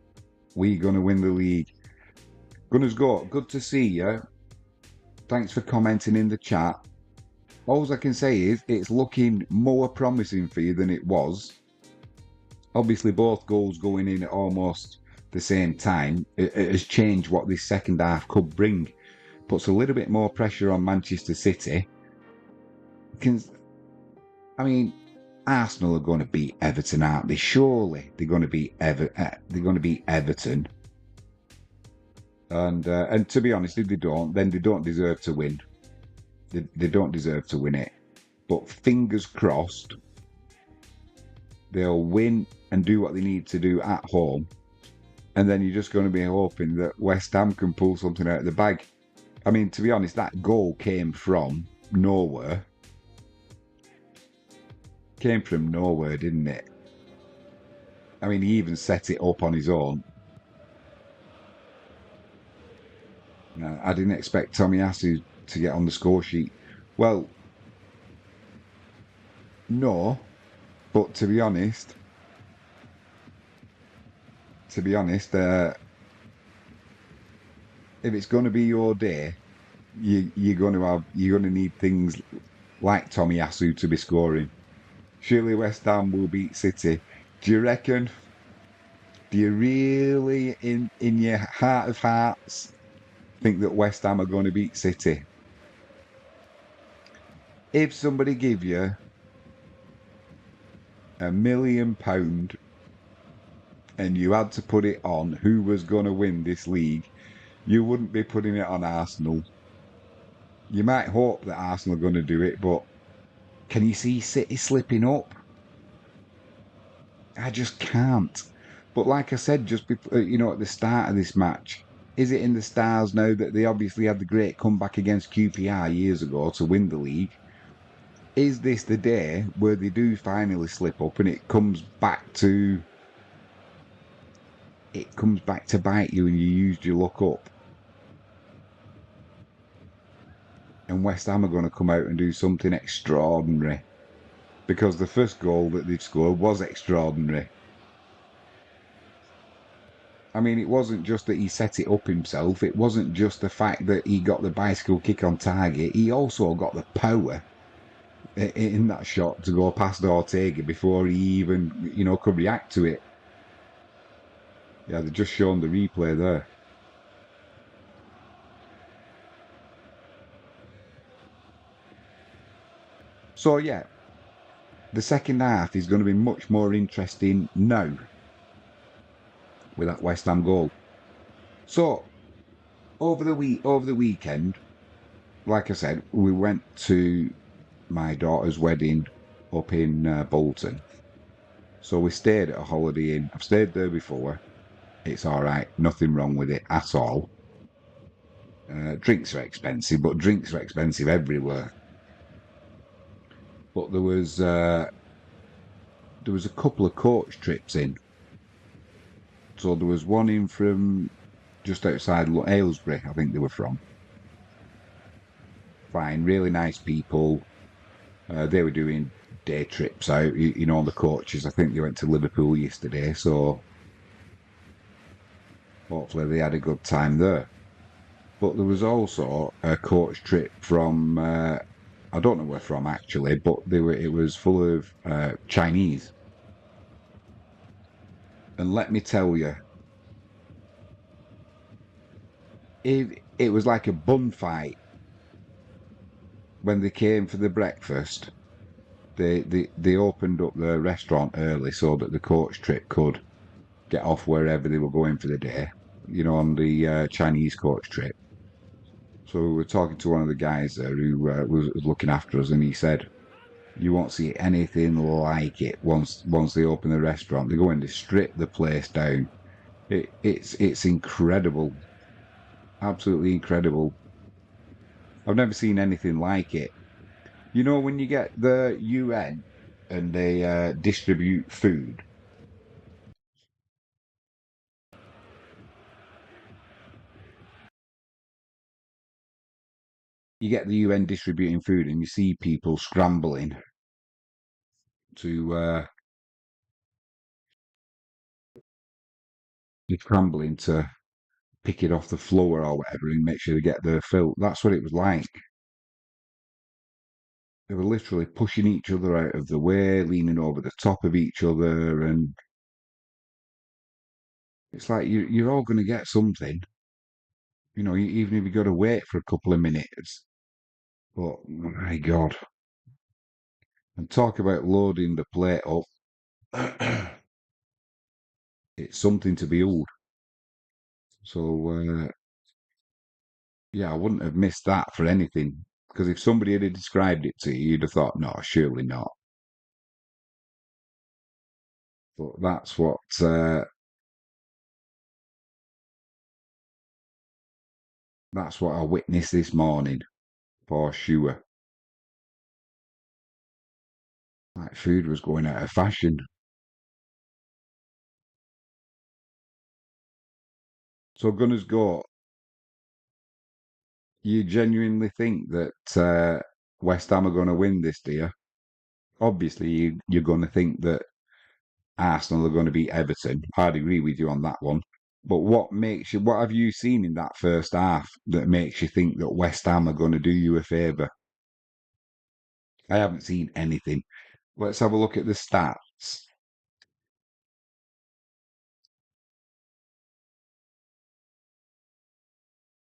We gonna win the league. Gunners go. Good to see you. Thanks for commenting in the chat. All I can say is it's looking more promising for you than it was. Obviously, both goals going in at almost the same time, it has changed what this second half could bring. Puts a little bit more pressure on Manchester City. Arsenal are going to beat Everton, aren't they? Surely they're going to beat Everton. And to be honest, if they don't, then they don't deserve to win. They don't deserve to win it. But fingers crossed, they'll win and do what they need to do at home. And then you're just going to be hoping that West Ham can pull something out of the bag. I mean, to be honest, that goal came from nowhere. Came from nowhere, didn't it? I mean, he even set it up on his own. I didn't expect Tomiyasu to get on the score sheet. Well, no, but to be honest, if it's going to be your day, you're going to need things like Tomiyasu to be scoring. Surely West Ham will beat City. Do you reckon? Do you really, in your heart of hearts, think that West Ham are going to beat City? If somebody give you £1 million and you had to put it on who was going to win this league, you wouldn't be putting it on Arsenal. You might hope that Arsenal are going to do it, but can you see City slipping up? I just can't. But like I said, just before, at the start of this match, is it in the stars now that they obviously had the great comeback against QPR years ago to win the league? Is this the day where they do finally slip up and it comes back to bite you and you used your luck up? And West Ham are going to come out and do something extraordinary because the first goal that they've scored was extraordinary. I mean, it wasn't just that he set it up himself. It wasn't just the fact that he got the bicycle kick on target. He also got the power in that shot to go past Ortega before he even, could react to it. Yeah, they've just shown the replay there. So yeah, the second half is going to be much more interesting now with that West Ham goal. So over the weekend, like I said, we went to my daughter's wedding up in Bolton. So we stayed at a Holiday Inn. I've stayed there before. It's all right. Nothing wrong with it at all. Drinks are expensive, but drinks are expensive everywhere. But there was a couple of coach trips in. So there was one in from just outside Aylesbury, I think they were from. Fine, really nice people. They were doing day trips out, on the coaches. I think they went to Liverpool yesterday, so hopefully they had a good time there. But there was also a coach trip from I don't know where from actually, but it was full of Chinese. And let me tell you, it was like a bun fight when they came for the breakfast. They opened up the restaurant early so that the coach trip could get off wherever they were going for the day, on the Chinese coach trip. So we were talking to one of the guys there who was looking after us, and he said, "You won't see anything like it once they open the restaurant. They go in, they strip the place down. It's incredible, absolutely incredible. I've never seen anything like it. When you get the UN and they distribute food, you get the UN distributing food, and you see people to uh, scrambling to pick it off the floor or whatever and make sure they get their fill. That's what it was like. They were literally pushing each other out of the way, leaning over the top of each other, and it's like you're all going to get something, even if you got to wait for a couple of minutes. But my God, and talk about loading the plate up. It's something to behold. So yeah, I wouldn't have missed that for anything. Because if somebody had described it to you, you'd have thought, no, surely not. But that's what I witnessed this morning, for sure. Like food was going out of fashion. So Gunners go, you genuinely think that West Ham are going to win this, do you? Obviously, you're going to think that Arsenal are going to beat Everton. I'd agree with you on that one. But what have you seen in that first half that makes you think that West Ham are going to do you a favour? I haven't seen anything. Let's have a look at the stats.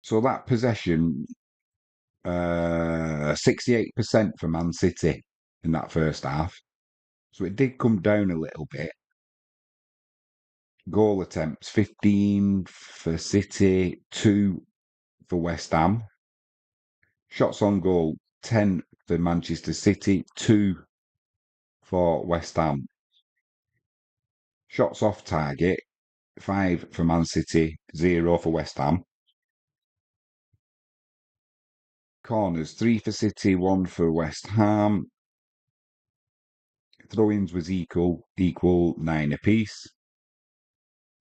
So that possession, 68% for Man City in that first half. So it did come down a little bit. Goal attempts, 15 for City, 2 for West Ham. Shots on goal, 10 for Manchester City, 2 for West Ham. Shots off target, 5 for Man City, 0 for West Ham. Corners, 3 for City, 1 for West Ham. Throw-ins was equal, 9 apiece.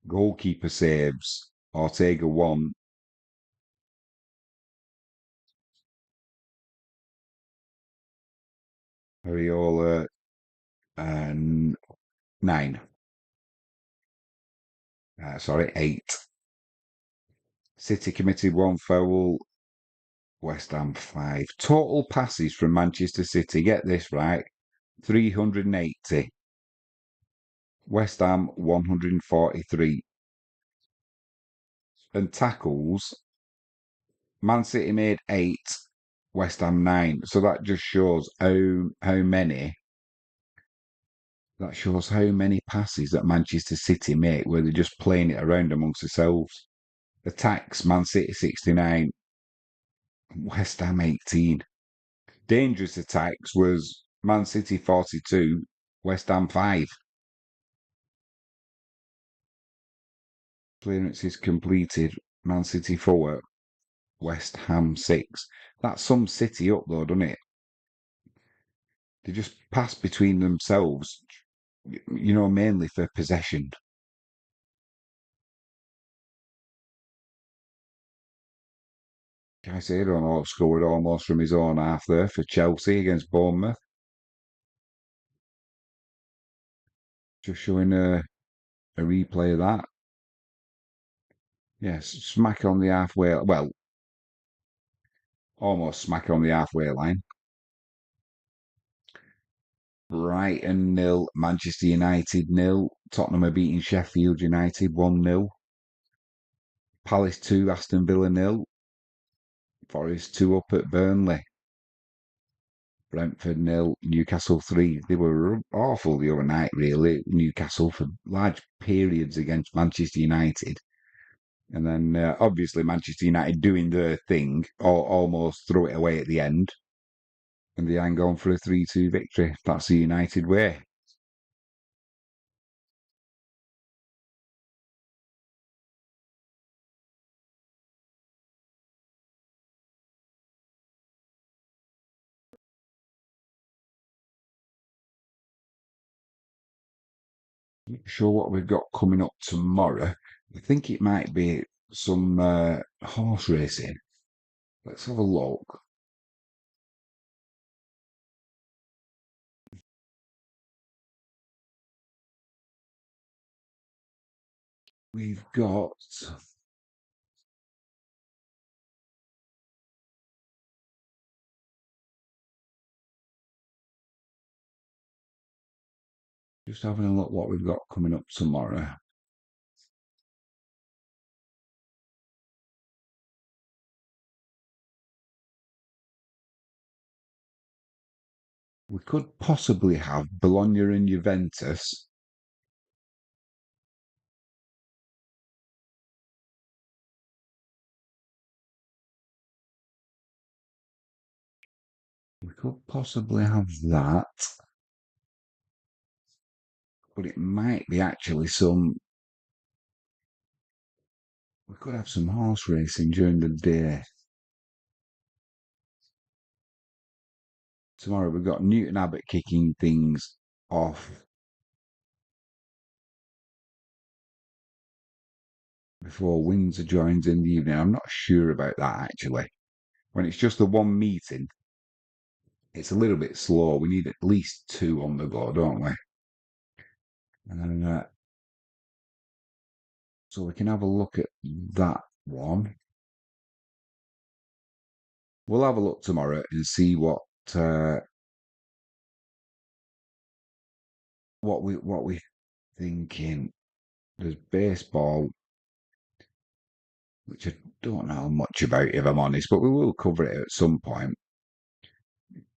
Goalkeeper saves, Ortega 1. Ariola 9. Sorry, 8. City committed 1 foul, West Ham 5. Total passes from Manchester City, get this right, 380. West Ham 143. And tackles, Man City made 8, West Ham 9. So that just shows how many. That shows how many passes that Manchester City make where they're just playing it around amongst themselves. Attacks, Man City 69, West Ham 18. Dangerous attacks was Man City 42, West Ham 5. Clearances completed, Man City 4, West Ham 6. That sums City up though, doesn't it? They just pass between themselves, mainly for possession. Caicedo scored almost from his own half there for Chelsea against Bournemouth. Just showing a replay of that. Yes, smack on the halfway. Well, almost smack on the halfway line. Brighton 0, Manchester United 0. Tottenham are beating Sheffield United 1-0. Palace 2, Aston Villa 0. Forest 2 up at Burnley. Brentford 0, Newcastle 3. They were awful the other night, really. Newcastle for large periods against Manchester United. And then obviously Manchester United doing their thing, or almost throw it away at the end. And they hang on for a 3-2 victory. That's the United way. Not sure what we've got coming up tomorrow. I think it might be some horse racing. Let's have a look. We've got just having a look what we've got coming up tomorrow. We could possibly have Bologna and Juventus. We could possibly have that. But it might be actually some. We could have some horse racing during the day. Tomorrow we've got Newton Abbott kicking things off before Windsor joins in the evening. I'm not sure about that actually. When it's just the one meeting, it's a little bit slow. We need at least 2 on the go, don't we? And then, so we can have a look at that one. We'll have a look tomorrow and see uh, what we thinking. There's baseball. which I don't know much about if I'm honest, but we will cover it at some point.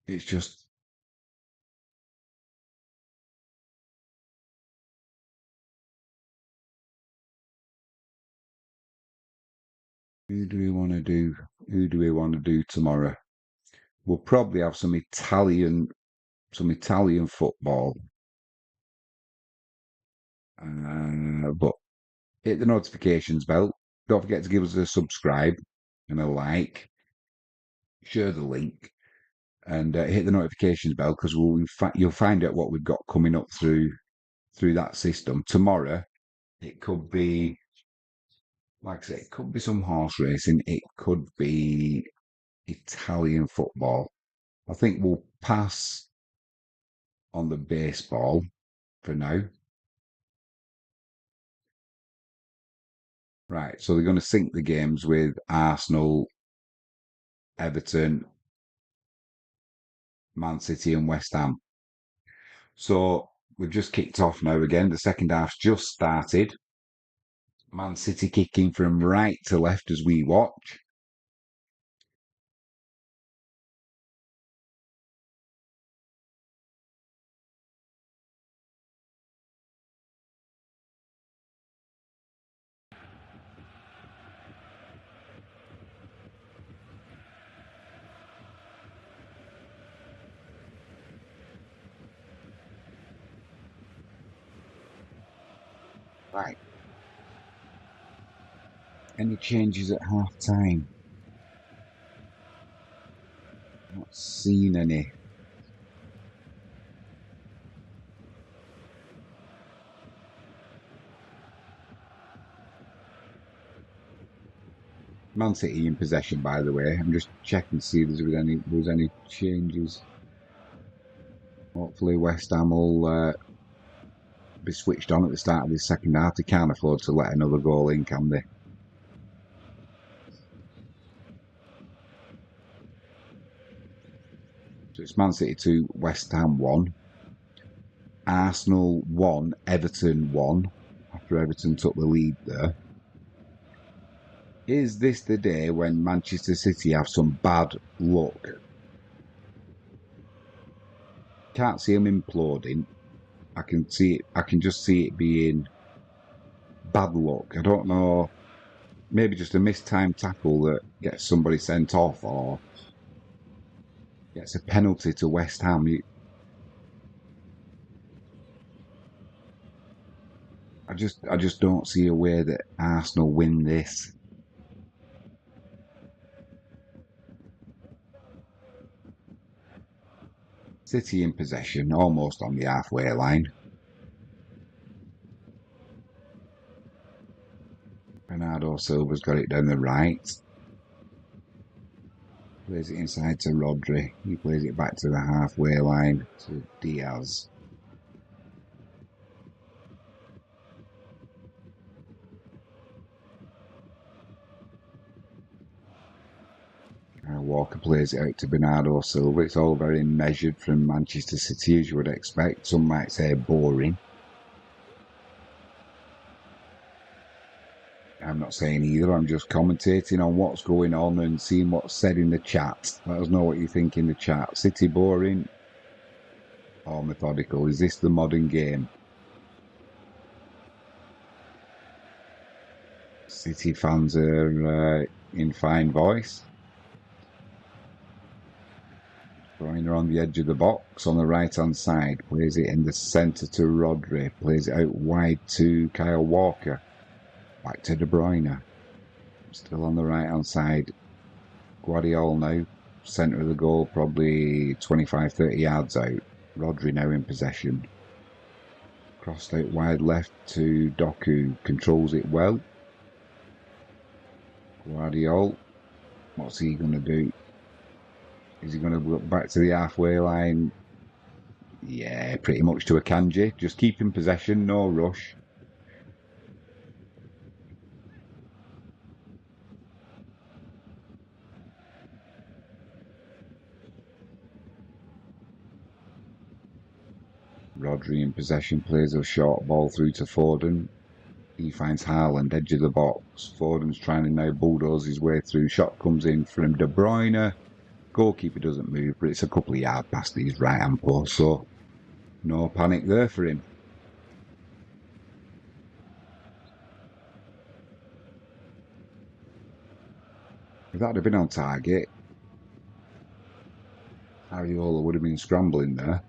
It's just who do we want to do? Who do we want to do tomorrow? We'll probably have some Italian football. But hit the notifications bell. Don't forget to give us a subscribe and a like. Share the link and hit the notifications bell because you'll find out what we've got coming up through that system tomorrow. It could be, like I say, it could be some horse racing. It could be Italian football. I think we'll pass on the baseball for now. Right, so they're going to sync the games with Arsenal, Everton, Man City, and West Ham. So we've just kicked off now again. The second half's just started. Man City kicking from right to left as we watch. Right. Any changes at half time? Not seen any. Man City in possession, by the way. I'm just checking to see if there was any changes. Hopefully West Ham will be switched on at the start of the second half. They can't afford to let another goal in, can they? So it's Man City 2, West Ham 1. Arsenal 1, Everton 1, after Everton took the lead there. Is this the day when Manchester City have some bad luck? Can't see them imploding. I can see it. I can just see it being bad luck. I don't know. Maybe just a mistimed tackle that gets somebody sent off or gets a penalty to West Ham. I just don't see a way that Arsenal win this. City in possession, almost on the halfway line. Bernardo Silva's got it down the right. Plays it inside to Rodri. He plays it back to the halfway line to Diaz. Walker plays it out to Bernardo Silva. It's all very measured from Manchester City, as you would expect. Some might say boring. I'm not saying either. I'm just commentating on what's going on and seeing what's said in the chat. Let us know what you think in the chat. City boring or methodical? Is this the modern game? City fans are in fine voice. Bruyne on the edge of the box on the right-hand side. Plays it in the centre to Rodri. Plays it out wide to Kyle Walker. Back to De Bruyne. Still on the right-hand side. Guardiola now. Centre of the goal, probably 25-30 yards out. Rodri now in possession. Crossed out wide left to Doku. Controls it well. Guardiola. What's he going to do? Is he going to look back to the halfway line? Yeah, pretty much to Akanji. Just keep in possession, no rush. Rodri in possession, plays a short ball through to Foden. He finds Haaland, edge of the box. Foden's trying to now bulldoze his way through. Shot comes in from De Bruyne. Goalkeeper doesn't move, but it's a couple of yards past his right hand post, so no panic there for him. If that had been on target, Ariola would have been scrambling there.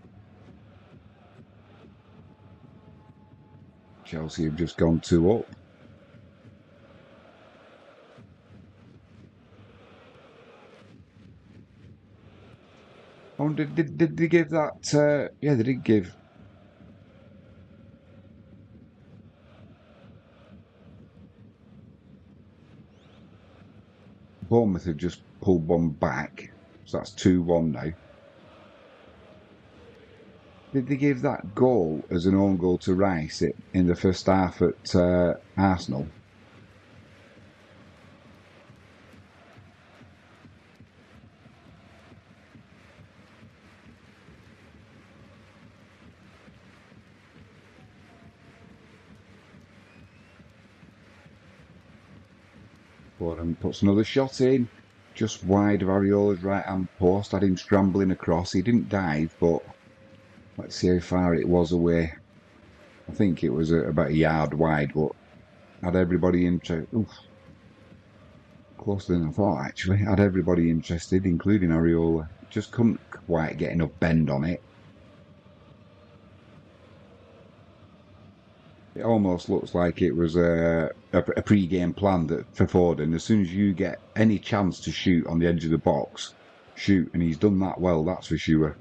Chelsea have just gone 2 up. Oh, did they give that? Yeah, they did give. Bournemouth have just pulled one back, so that's 2-1 now. Did they give that goal as an own goal to Rice in the first half at Arsenal? Foden puts another shot in, just wide of Ariola's right hand post. Had him scrambling across. He didn't dive, but let's see how far it was away. I think it was about a yard wide, but had everybody interested. Closer than I thought, actually. Had everybody interested, including Ariola. Just couldn't quite get enough bend on it. It almost looks like it was a pre-game plan that for Foden, as soon as you get any chance to shoot on the edge of the box, shoot, and he's done that well, that's for sure.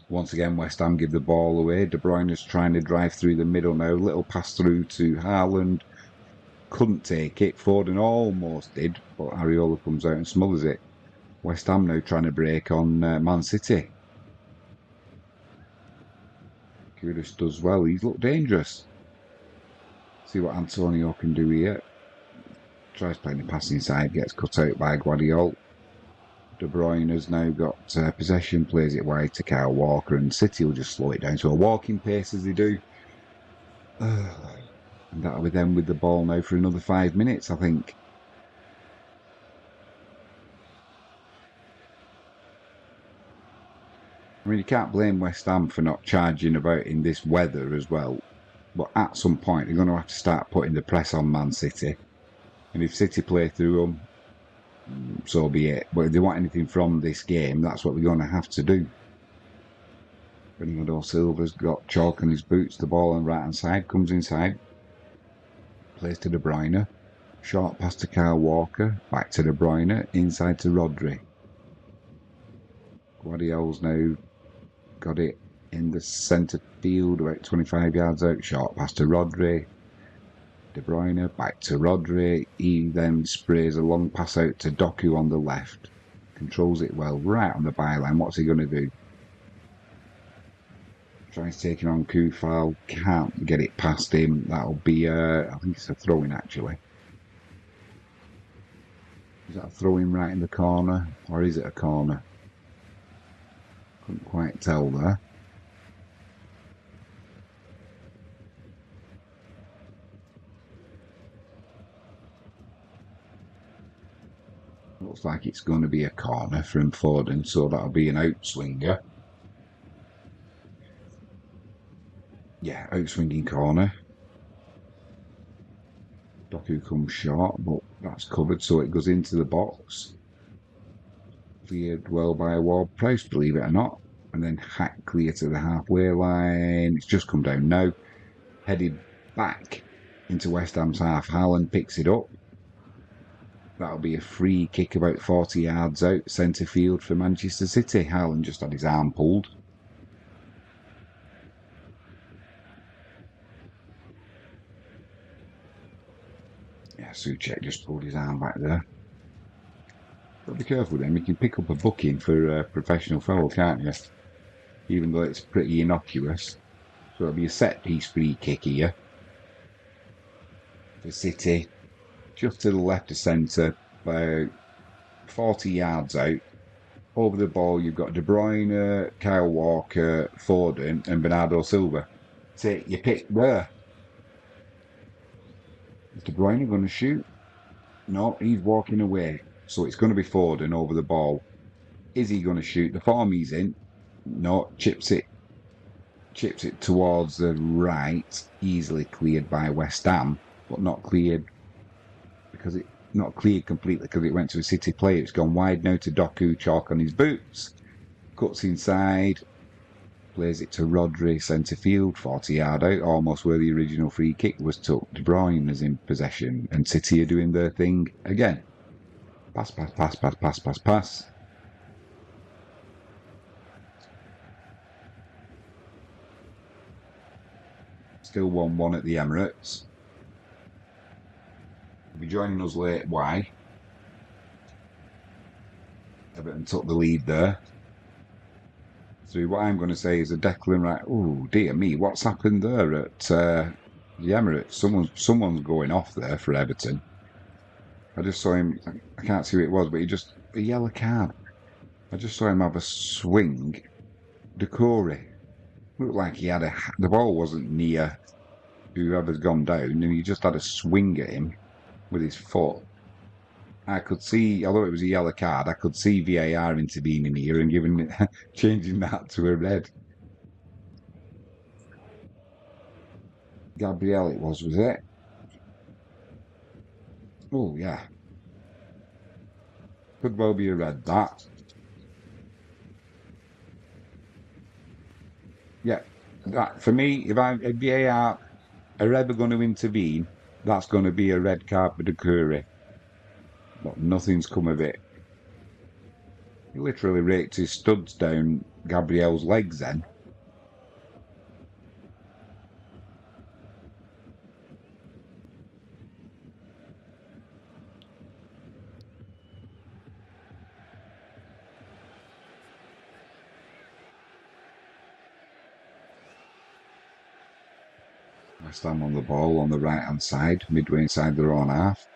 Once again, West Ham give the ball away. De Bruyne is trying to drive through the middle now. Little pass through to Haaland. Couldn't take it. Foden almost did, but Ariola comes out and smothers it. West Ham now trying to break on Man City. Kudus does well. He's looked dangerous. See what Antonio can do here. Tries playing the pass inside, gets cut out by Guardiola. De Bruyne has now got possession, plays it wide to Kyle Walker, and City will just slow it down to a walking pace as they do. And that'll be them with the ball now for another 5 minutes, I think. I mean, you can't blame West Ham for not charging about in this weather as well. But at some point, they're going to have to start putting the press on Man City. And if City play through them, so be it. But if they want anything from this game, that's what they're going to have to do. Bernardo Silva's got chalk on his boots. The ball on the right-hand side comes inside. Plays to De Bruyne. Short pass to Kyle Walker. Back to De Bruyne. Inside to Rodri. Guardiola's now got it in the centre field, about 25 yards out. Short pass to Rodri. De Bruyne back to Rodri. He then sprays a long pass out to Doku on the left. Controls it well, right on the byline. What's he going to do? Tries taking on Kufal. Can't get it past him. That'll be, I think it's a throw-in actually. Is that a throw-in right in the corner? Or is it a corner? Couldn't quite tell there. Looks like it's going to be a corner from Foden, so that'll be an outswinger. Yeah, outswinging corner. Doku comes short, but that's covered, so it goes into the box. Cleared well by Ward-Prowse, believe it or not. And then hack clear to the halfway line. It's just come down now. Headed back into West Ham's half. Haaland picks it up. That'll be a free kick about 40 yards out, centre field for Manchester City. Haaland just had his arm pulled. Yeah, Souček just pulled his arm back there. But be careful with him. You can pick up a booking for a professional foul, can't you? Even though it's pretty innocuous. So it'll be a set-piece free kick here for City. Just to the left of centre, about 40 yards out. Over the ball, you've got De Bruyne, Kyle Walker, Foden, and Bernardo Silva. Take your pick there. Is De Bruyne going to shoot? No, he's walking away. So it's going to be Foden over the ball. Is he going to shoot? The form he's in. No, chips it towards the right, easily cleared by West Ham, but not cleared because it not cleared completely because it went to a City player. It's gone wide now to Doku, chalk on his boots. Cuts inside, plays it to Rodri, centre field, 40 yard out, almost where the original free kick was took. De Bruyne is in possession, and City are doing their thing again. Pass, pass, pass, pass, pass, pass, pass. Still 1-1 at the Emirates. Will be joining us late. Why? Everton took the lead there. So what I'm going to say is a Declan right. Oh dear me, what's happened there at the Emirates? Someone's going off there for Everton. I just saw him. I can't see who it was, but a yellow card. I just saw him have a swing. Decore looked like he had the ball wasn't near whoever's gone down, and he just had a swing at him with his foot. I could see, although it was a yellow card, I could see VAR intervening here and changing that to a red. Gabriel, it was it? Oh yeah, could well be a red. That. Yeah, that for me. If VAR are ever going to intervene, that's going to be a red card for the Curry. But nothing's come of it. He literally raked his studs down Gabriel's legs then. West Ham on the ball on the right hand side, midway inside their own half.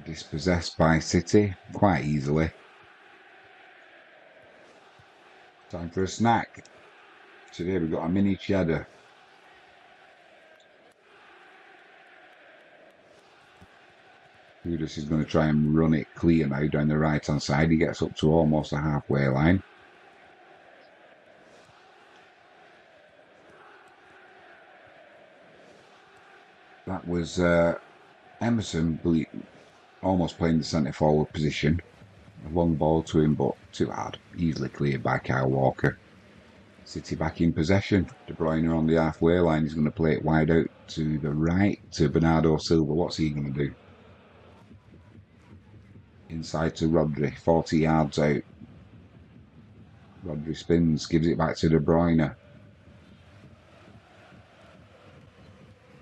Dispossessed by City quite easily. Time for a snack. Today we've got a mini cheddar. Judas is going to try and run it clear now down the right hand side. He gets up to almost the halfway line. That was Emerson almost playing the centre forward position. A long ball to him, but too hard. Easily cleared by Kyle Walker. City back in possession. De Bruyne on the halfway line. He's going to play it wide out to the right to Bernardo Silva. What's he going to do? Inside to Rodri. 40 yards out. Rodri spins, gives it back to De Bruyne.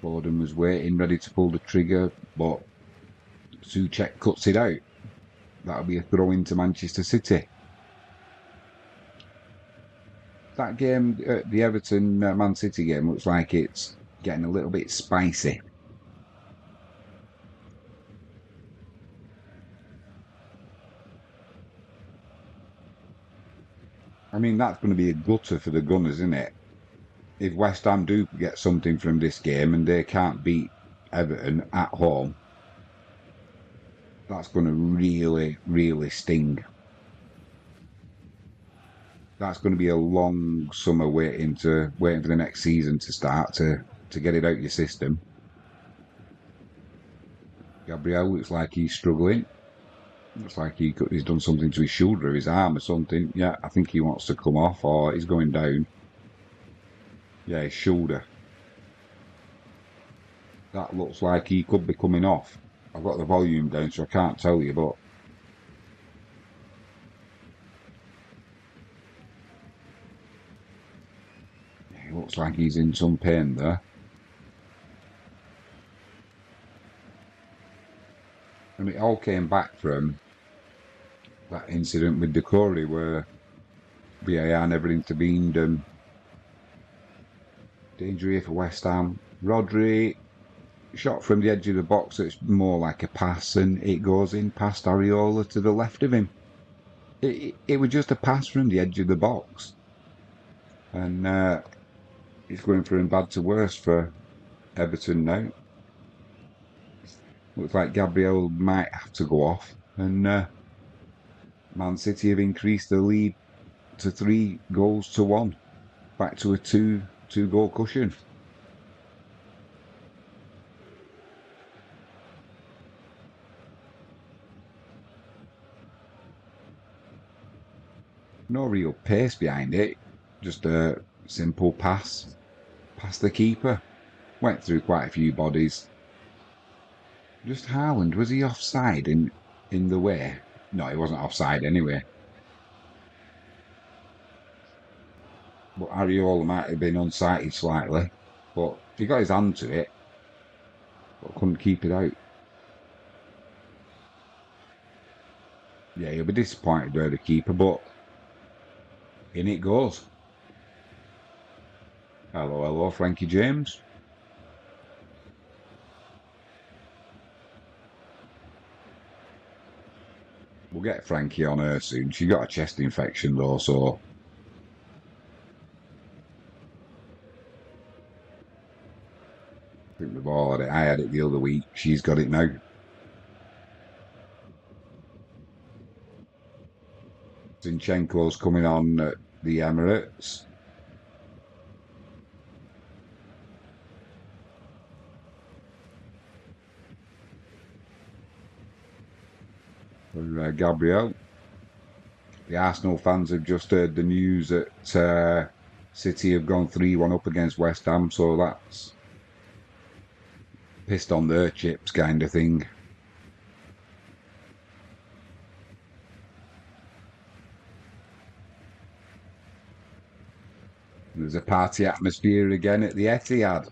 Foden was waiting, ready to pull the trigger, but Souček cuts it out. That'll be a throw into Manchester City. That game, the Everton Man City game, looks like it's getting a little bit spicy. I mean, that's going to be a gutter for the Gunners, isn't it? If West Ham do get something from this game and they can't beat Everton at home, that's going to really, really sting. That's going to be a long summer waiting for the next season to start to get it out your system. Gabriel looks like he's struggling. Looks like he's done something to his shoulder, his arm or something. Yeah, I think he wants to come off or he's going down. Yeah, his shoulder. That looks like he could be coming off. I've got the volume down so I can't tell you, but it looks like he's in some pain there. And it all came back from that incident with Decore where VAR never intervened and danger here for West Ham. Rodri shot from the edge of the box, so it's more like a pass and it goes in past Areola to the left of him. It was just a pass from the edge of the box. And it's going from bad to worse for Everton now. Looks like Gabriel might have to go off, and Man City have increased the lead to 3 goals to 1, back to a two goal cushion. No real pace behind it, just a simple pass past the keeper. Went through quite a few bodies. Just Haaland, was he offside in the way? No, he wasn't offside anyway. But Ariola might have been unsighted slightly. But he got his hand to it, but couldn't keep it out. Yeah, he'll be disappointed with the keeper, but in it goes. Hello, hello, Frankie James. We'll get Frankie on her soon. She got a chest infection though, so I think we've all had it. I had it the other week. She's got it now. Zinchenko's coming on at the Emirates. For Gabriel. The Arsenal fans have just heard the news that City have gone 3-1 up against West Ham, so that's pissed on their chips kind of thing. There's a party atmosphere again at the Etihad.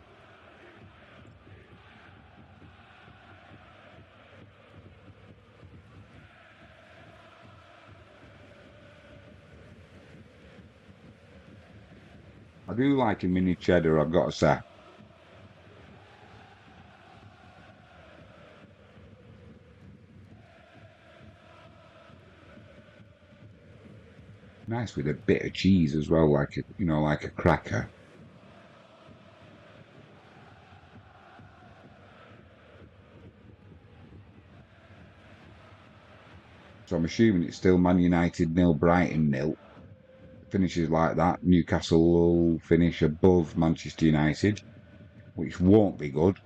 I do like a mini cheddar, I've got to say. Nice with a bit of cheese as well, like like a cracker. So I'm assuming it's still Man United 0, Brighton 0. Finishes like that. Newcastle will finish above Manchester United, which won't be good.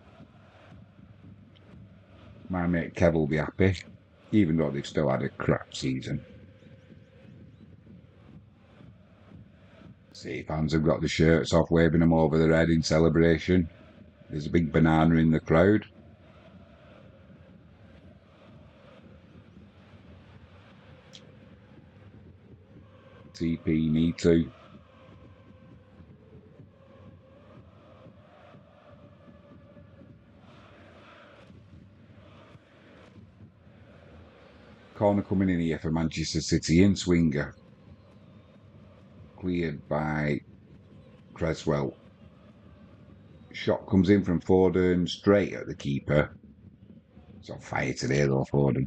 My mate Kev will be happy, even though they've still had a crap season. City fans have got the shirts off, waving them over their head in celebration. There's a big banana in the crowd. TP need to. Corner coming in here for Manchester City in swinger. Cleared by Creswell. Shot comes in from Foden straight at the keeper. It's on fire today though, Foden.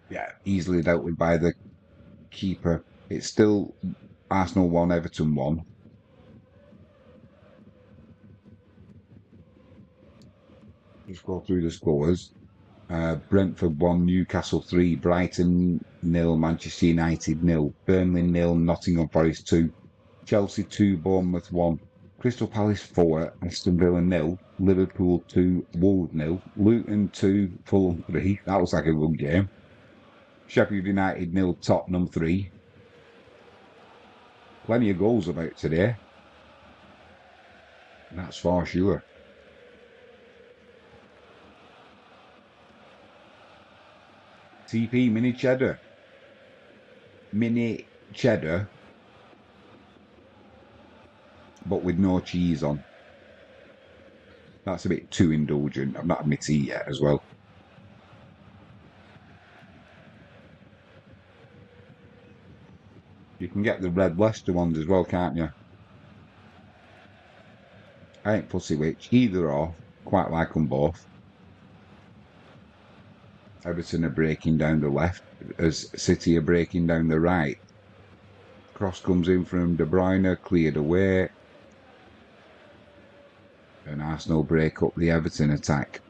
Yeah, easily dealt with by the keeper. It's still Arsenal 1, Everton 1. Just go through the scores. Brentford 1, Newcastle 3, Brighton 0, Manchester United 0, Burnley 0, Nottingham Forest 2, Chelsea 2, Bournemouth 1, Crystal Palace 4, Aston Villa 0, Liverpool 2, Wolves 0, Luton 2, Fulham 3. That was like a good game. Sheffield United 0, Tottenham 3. Plenty of goals about today. That's for sure. TP mini cheddar. Mini cheddar, but with no cheese on. That's a bit too indulgent. I've not had my tea yet as well. You can get the red Leicester ones as well, can't you? I ain't fussy which. Either or. Quite like them both. Everton are breaking down the left as City are breaking down the right. Cross comes in from De Bruyne, cleared away. And Arsenal break up the Everton attack.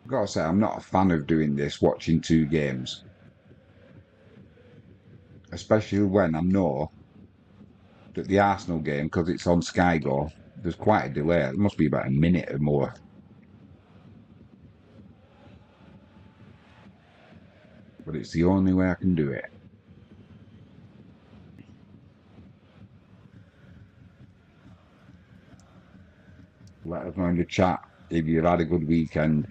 I've got to say, I'm not a fan of doing this, watching two games. Especially when I know that the Arsenal game, because it's on Sky Go, there's quite a delay. It must be about a minute or more. But it's the only way I can do it. Let us know in the chat if you've had a good weekend.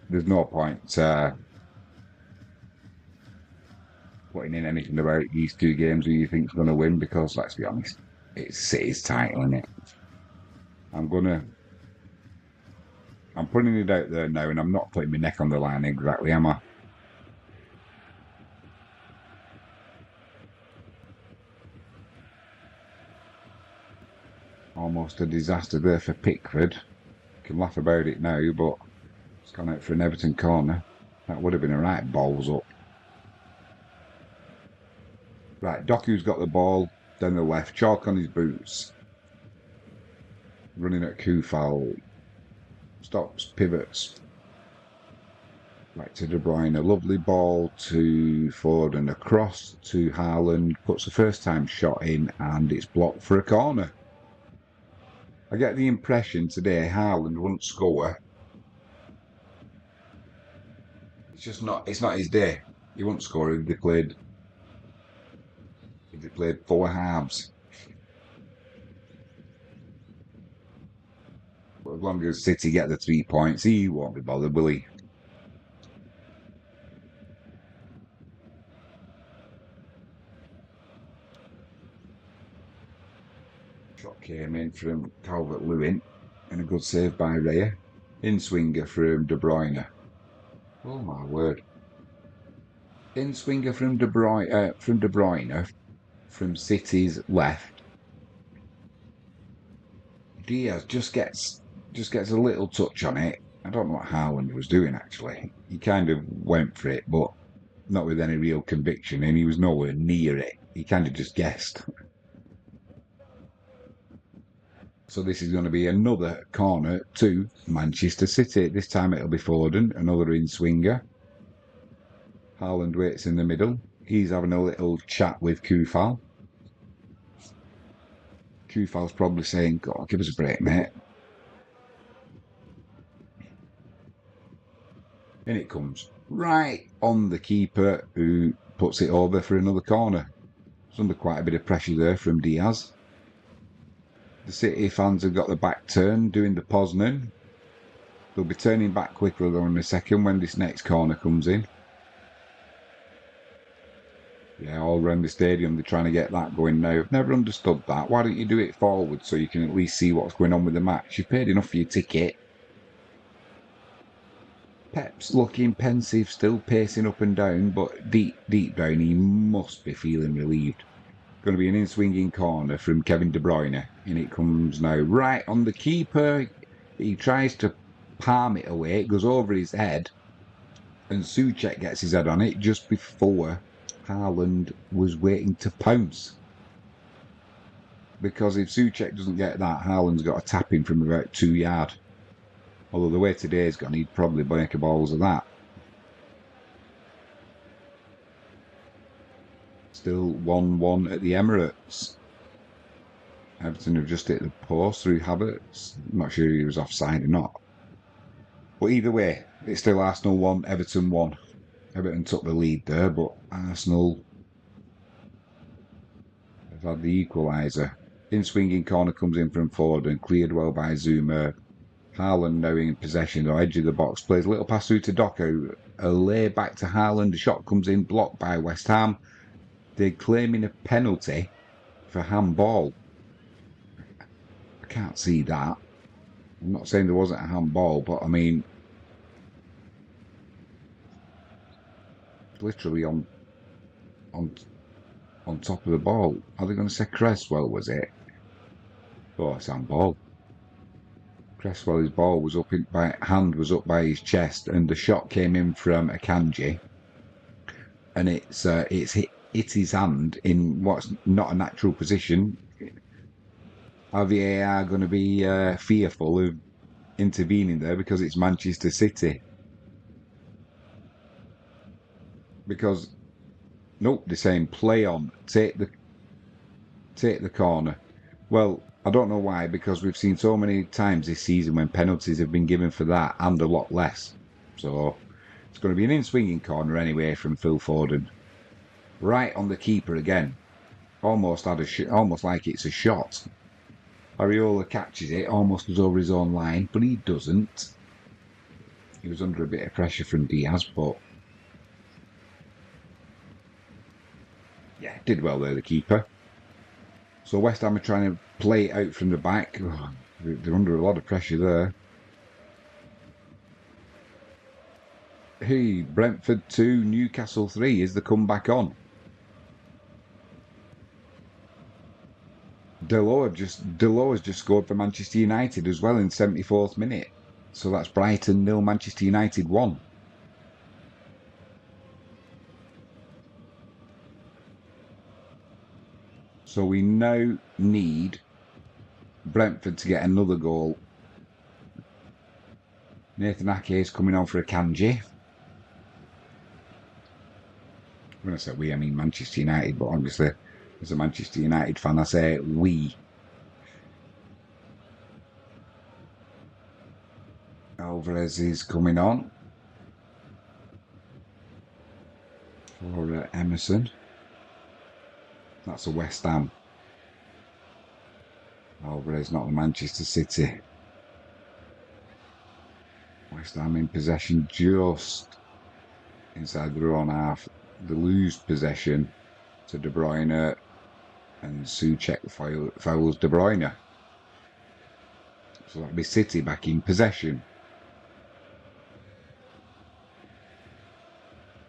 There's no point putting in anything about these two games who you think's going to win, because let's be honest, it's City's title, isn't it? I'm putting it out there now, and I'm not putting my neck on the line exactly, am I? Almost a disaster there for Pickford. You can laugh about it now, but it's gone out for an Everton corner. That would have been a right balls up. Right, Doku's got the ball, down the left, chalk on his boots. Running at Kufal. Stops, pivots. Right to De Bruyne. A lovely ball to Ford and across to Haaland. Puts the first time shot in and it's blocked for a corner. I get the impression today Haaland won't score. It's not his day. He won't score if they played four halves. But as long as City get the 3 points, he won't be bothered, will he? Shot came in from Calvert-Lewin and a good save by Raya. In swinger from De Bruyne. Oh my word. In swinger from De Bruyne from City's left. Diaz just gets a little touch on it. I don't know what Haaland was doing actually. He kind of went for it, but not with any real conviction, and he was nowhere near it. He kind of just guessed. So this is going to be another corner to Manchester City. This time it'll be Foden, another in swinger. Haaland waits in the middle. He's having a little chat with Kufal. Kufal's probably saying, God, give us a break, mate. In it comes, right on the keeper, who puts it over for another corner. It's under quite a bit of pressure there from Diaz. The City fans have got the back turn, doing the Poznan. They'll be turning back quickly though in a second when this next corner comes in. Yeah, all around the stadium they're trying to get that going now. I've never understood that. Why don't you do it forward so you can at least see what's going on with the match? You've paid enough for your ticket. Pep's looking pensive, still pacing up and down, but deep down he must be feeling relieved. Going to be an in-swinging corner from Kevin De Bruyne, and it comes now right on the keeper. He tries to palm it away. It goes over his head, and Souček gets his head on it just before Haaland was waiting to pounce. Because if Souček doesn't get that, Haaland's got to tap him from about 2 yards. Although the way today's gone, he'd probably break a balls of that. Still 1-1 at the Emirates. Everton have just hit the post through Havertz. I'm not sure if he was offside or not. But either way, it's still Arsenal 1, Everton 1. Everton took the lead there, but Arsenal have had the equaliser. In-swinging corner comes in from Foden, cleared well by Zuma. Haaland now in possession, or edge of the box, plays a little pass through to Doku. A lay back to Haaland, the shot comes in, blocked by West Ham. They're claiming a penalty for handball. I can't see that. I'm not saying there wasn't a handball, but I mean, literally on top of the ball. Are they going to say Cresswell, was it? Oh, it's handball. Cresswell's ball was up hand was up by his chest, and the shot came in from Akanji, and it's hit his hand in what's not a natural position. Are VAR going to be fearful of intervening there because it's Manchester City? Because nope, they're saying play on, take the corner. Well, I don't know why, because we've seen so many times this season when penalties have been given for that and a lot less. So it's going to be an in-swinging corner anyway from Phil Foden. Right on the keeper again. Almost almost like it's a shot. Areola catches it, almost goes over his own line, but he doesn't. He was under a bit of pressure from Diaz, but yeah, did well there, the keeper. So West Ham are trying to play it out from the back. Oh, they're under a lot of pressure there. Hey, Brentford 2, Newcastle 3 is the comeback on. Delors has just scored for Manchester United as well in 74th minute. So that's Brighton 0, Manchester United 1. So we now need Brentford to get another goal. Nathan Ake is coming on for Akanji. When I say we, I mean Manchester United, but obviously as a Manchester United fan, I say we. Alvarez is coming on for Emerson. That's a West Ham. Alvarez, not the Manchester City. West Ham in possession just inside their own half. They lose possession to De Bruyne, and Souček fouls De Bruyne. So that'll be City back in possession.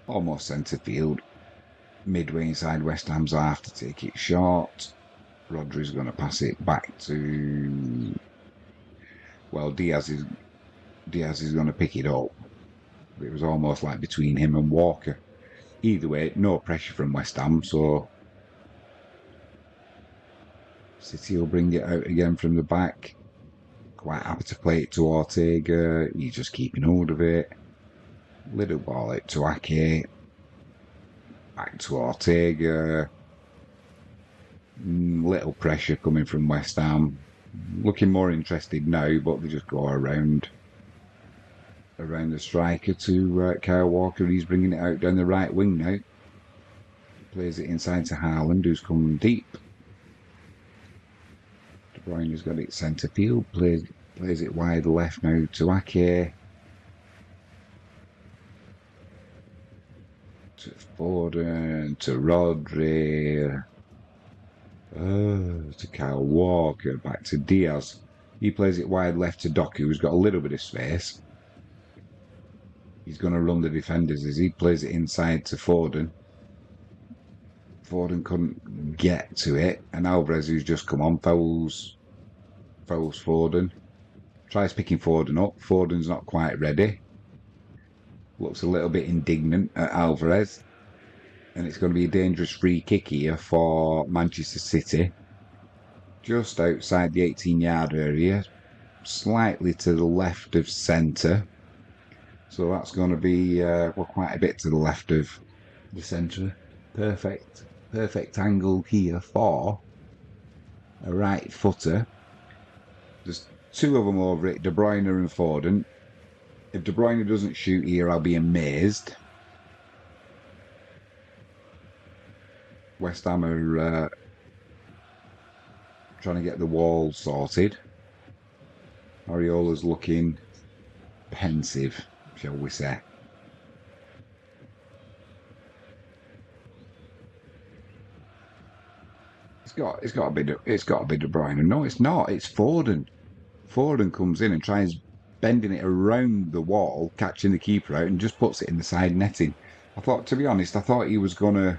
Almost centre field. Midway inside West Ham's half to take it short. Rodri's going to pass it back to... Well, Diaz is going to pick it up. It was almost like between him and Walker. Either way, no pressure from West Ham, so City will bring it out again from the back. Quite happy to play it to Ortega. He's just keeping hold of it. Little ball out to Ake. Back to Ortega. Little pressure coming from West Ham. Looking more interested now, but they just go around the striker to Kyle Walker. He's bringing it out down the right wing now. Plays it inside to Haaland, who's coming deep. De Bruyne's got it centre field. Plays it wide left now to Ake. To Foden, to Rodri. To Kyle Walker. Back to Diaz. He plays it wide left to Doku, who's got a little bit of space. He's going to run the defenders as he plays it inside to Foden. Foden couldn't get to it, and Alvarez, who's just come on, fouls Foden. Tries picking Foden up. Foden's not quite ready. Looks a little bit indignant at Alvarez. And it's going to be a dangerous free kick here for Manchester City. Just outside the 18-yard area. Slightly to the left of centre. So that's going to be quite a bit to the left of the centre. Perfect angle here for a right footer. There's two of them over it, De Bruyne and Foden. If De Bruyne doesn't shoot here, I'll be amazed. West Ham are trying to get the wall sorted. Areola's looking pensive, shall we say. It's got to be De Bruyne. No, it's not. It's Foden. Foden comes in and tries bending it around the wall, catching the keeper out, and just puts it in the side netting. To be honest, I thought he was going to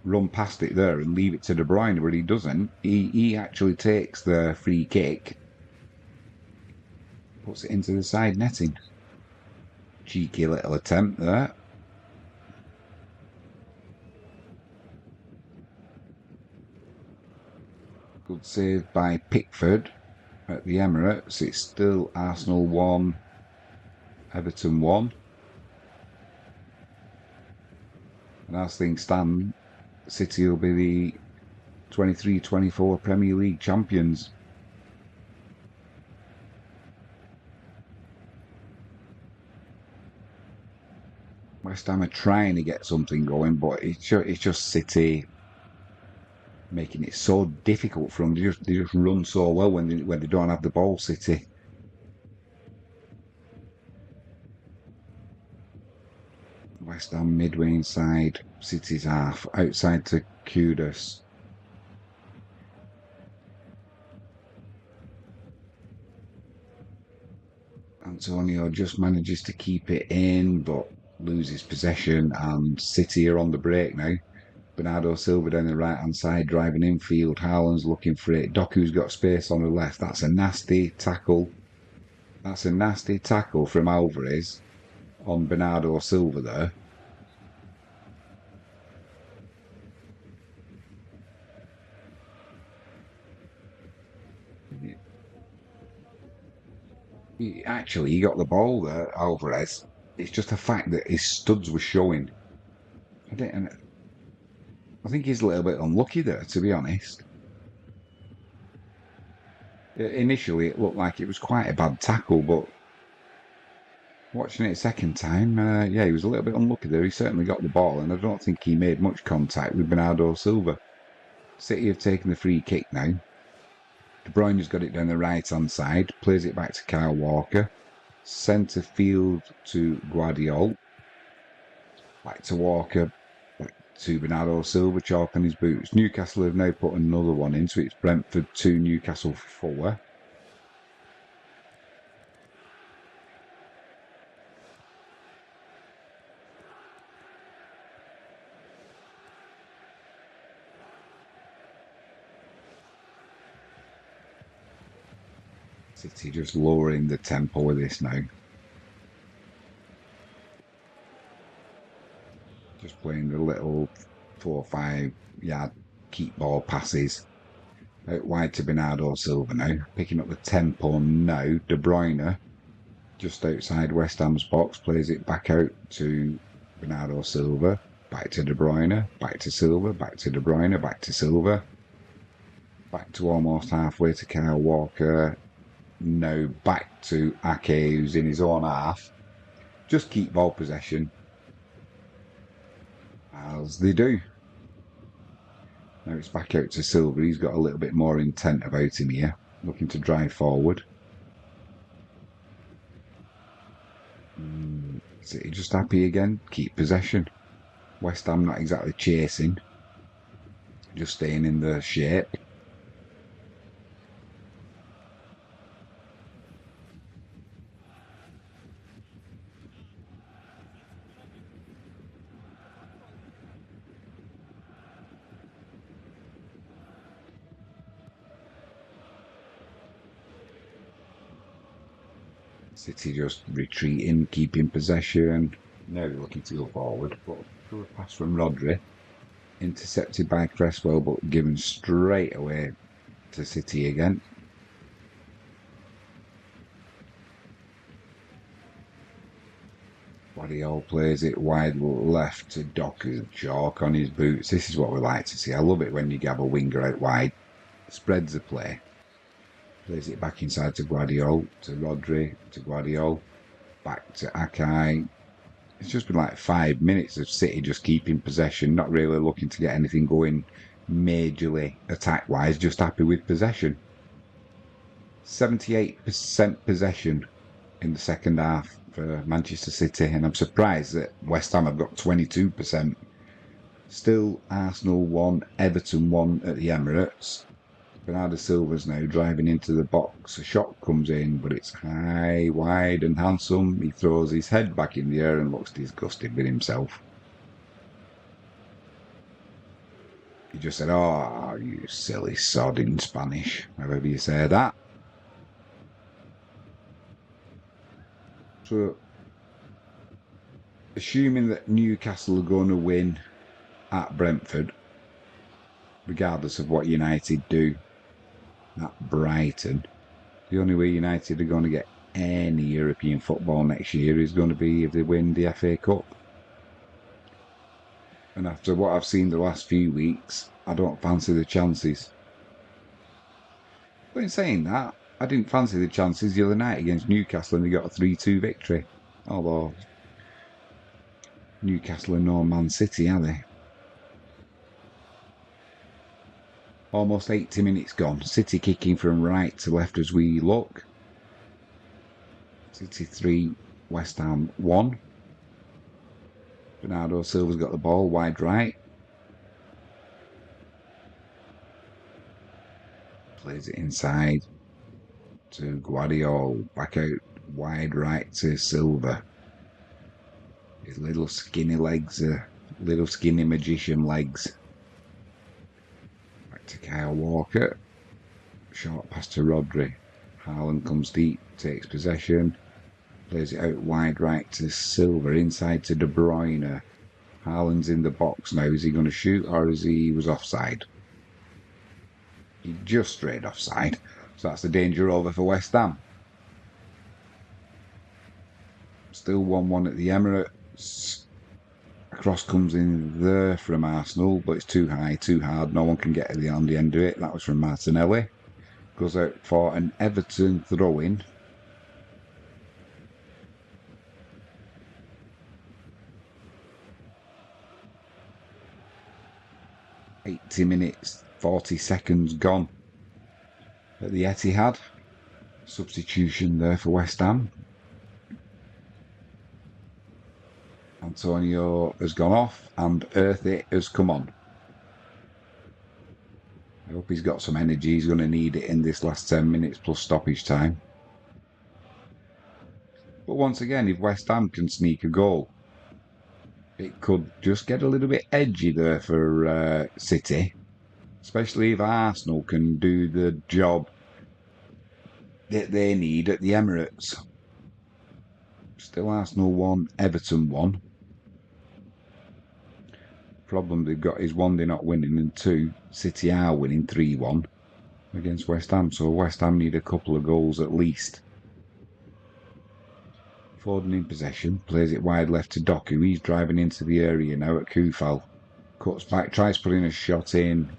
run past it there and leave it to De Bruyne, but he doesn't. He actually takes the free kick Puts it into the side netting. Cheeky little attempt there. Good save by Pickford at the Emirates. It's still Arsenal 1, Everton 1. And as things stand, City will be the 23-24 Premier League champions. West Ham are trying to get something going, but it's just City making it so difficult for them. They just run so well when they don't have the ball, City. West Ham midway inside City's half, outside to Kudus. Antonio just manages to keep it in, but loses possession, and City are on the break now. Bernardo Silva down the right-hand side, driving infield. Haaland's looking for it. Doku's got space on the left. That's a nasty tackle. That's a nasty tackle from Alvarez on Bernardo Silva there. He got the ball there, Alvarez. It's just a fact that his studs were showing. I think he's a little bit unlucky there, to be honest. Initially, it looked like it was quite a bad tackle, but watching it a second time, yeah, he was a little bit unlucky there. He certainly got the ball, and I don't think he made much contact with Bernardo Silva. City have taken the free kick now. De Bruyne's got it down the right-hand side, plays it back to Kyle Walker. Centre field to Guardiola. Back to Walker, back to Bernardo Silva, chalk on his boots. Newcastle have now put another one in, so it's Brentford 2, Newcastle 4. City just lowering the tempo with this now. Just playing the little 4 or 5 yard keep ball passes out wide to Bernardo Silva now. Picking up the tempo now. De Bruyne just outside West Ham's box, plays it back out to Bernardo Silva. Back to De Bruyne, back to Silva, back to De Bruyne, back to Silva. Back to almost halfway to Kyle Walker. Now back to Ake, who's in his own half. Just keep ball possession, as they do. Now it's back out to Silva. He's got a little bit more intent about him here, looking to drive forward. City just happy again, keep possession. West Ham not exactly chasing, just staying in the shape. City just retreating, keeping possession. Now they're looking to go forward, but through a pass from Rodri, intercepted by Cresswell, but given straight away to City again. Guardiola plays it wide left to Doku, chalk on his boots. This is what we like to see. I love it when you have a winger out wide, spreads the play. Plays it back inside to Guardiola, to Rodri, to Guardiola, back to Akai. It's just been like 5 minutes of City just keeping possession, not really looking to get anything going majorly attack-wise, just happy with possession. 78% possession in the second half for Manchester City, and I'm surprised that West Ham have got 22%. Still Arsenal 1, Everton 1 at the Emirates. Bernardo Silva's now driving into the box. A shot comes in, but it's high, wide and handsome. He throws his head back in the air and looks disgusted with himself. He just said, "Oh, you silly sod," in Spanish, however you say that. So, assuming that Newcastle are going to win at Brentford, regardless of what United do at Brighton, the only way United are going to get any European football next year is going to be if they win the FA Cup. And after what I've seen the last few weeks, I don't fancy the chances. But in saying that, I didn't fancy the chances the other night against Newcastle and they got a 3-2 victory. Although Newcastle are no Man City, are they? Almost 80 minutes gone. City kicking from right to left as we look. City 3, West Ham 1. Bernardo Silva's got the ball wide right. Plays it inside to Guardiola. Back out wide right to Silva. His little skinny legs are little skinny magician legs. Back to Kyle Walker. Short pass to Rodri. Haaland comes deep, takes possession. Plays it out wide right to Silva, inside to De Bruyne. Haaland's in the box now. Is he going to shoot or is he was offside? He just strayed offside. So that's the danger over for West Ham. Still 1-1 at the Emirates. A cross comes in there from Arsenal, but it's too high, too hard. No one can get on the end of it. That was from Martinelli. Goes out for an Everton throw-in. .80 minutes, 40 seconds gone at the Etihad. Substitution there for West Ham. Antonio has gone off and Earthy has come on. I hope he's got some energy. He's going to need it in this last 10 minutes plus stoppage time. But once again, if West Ham can sneak a goal, it could just get a little bit edgy there for City. Especially if Arsenal can do the job that they need at the Emirates. Still Arsenal 1, Everton 1. Problem they've got is 1, they're not winning, and 2, City are winning 3-1 against West Ham. So West Ham need a couple of goals at least. Foden in possession, plays it wide left to Doku. He's driving into the area now at Kufal. Cuts back, tries putting a shot in.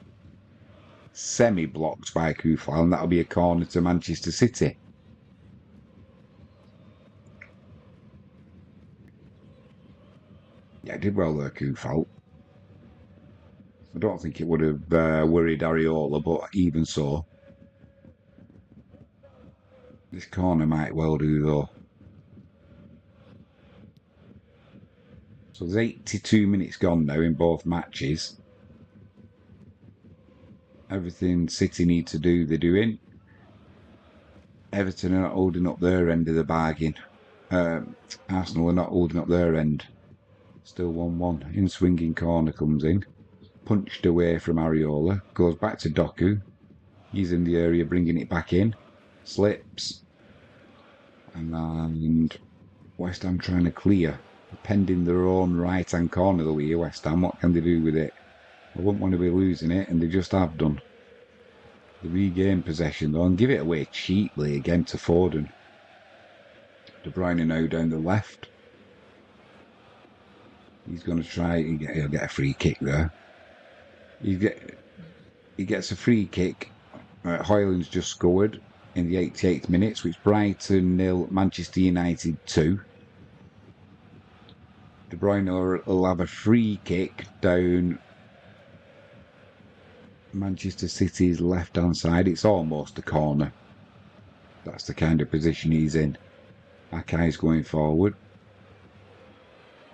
Semi-blocked by Kufal, and that'll be a corner to Manchester City. Yeah, did well there, Kufal. I don't think it would have worried Areola, but even so. This corner might well do, though. So there's 82 minutes gone now in both matches. Everything City need to do, they're doing. Everton are not holding up their end of the bargain. Arsenal are not holding up their end. Still 1-1. In swinging corner comes in. Punched away from Areola. Goes back to Doku. He's in the area bringing it back in. Slips. And West Ham trying to clear. Pending their own right-hand corner though here, West Ham. What can they do with it? I wouldn't want to be losing it, and they just have done. They regain possession though and give it away cheaply again to Foden. De Bruyne now down the left. He's going to try, he'll get a free kick there. He gets a free kick. Højlund's just scored in the 88th minutes, which Brighton 0, Manchester United 2. De Bruyne will have a free kick down Manchester City's left-hand side. It's almost a corner. That's the kind of position he's in. Akai's going forward.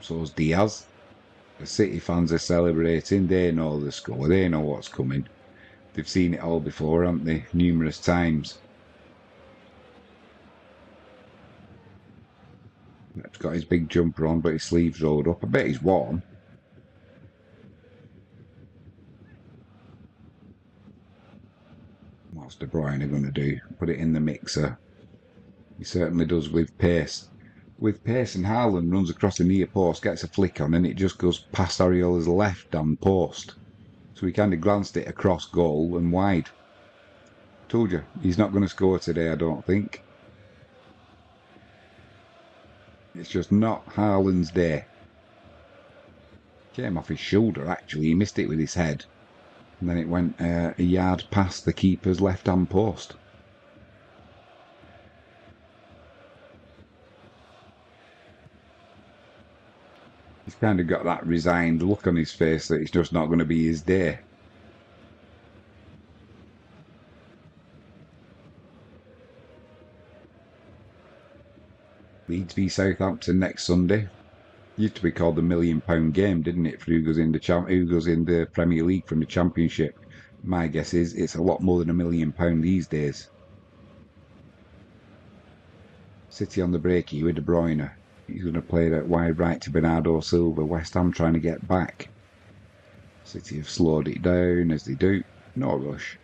So's Diaz. The City fans are celebrating. They know the score. They know what's coming. They've seen it all before, haven't they? Numerous times. He's got his big jumper on, but his sleeves rolled up. I bet he's warm. What's De Bruyne going to do? Put it in the mixer. He certainly does with pace. with pace, and Haaland runs across the near post, gets a flick on, and it just goes past Ariola's left-hand post. So he kind of glanced it across goal and wide. Told you, he's not going to score today, I don't think. It's just not Haaland's day. Came off his shoulder, actually. He missed it with his head. And then it went a yard past the keeper's left-hand post. He's kind of got that resigned look on his face that it's just not going to be his day. Leeds v Southampton next Sunday. Used to be called the £1 million game, didn't it? For who goes in the Premier League from the Championship. My guess is it's a lot more than £1 million these days. City on the break here with De Bruyne. He's going to play that wide right to Bernardo Silva. West Ham trying to get back. City have slowed it down as they do. No rush.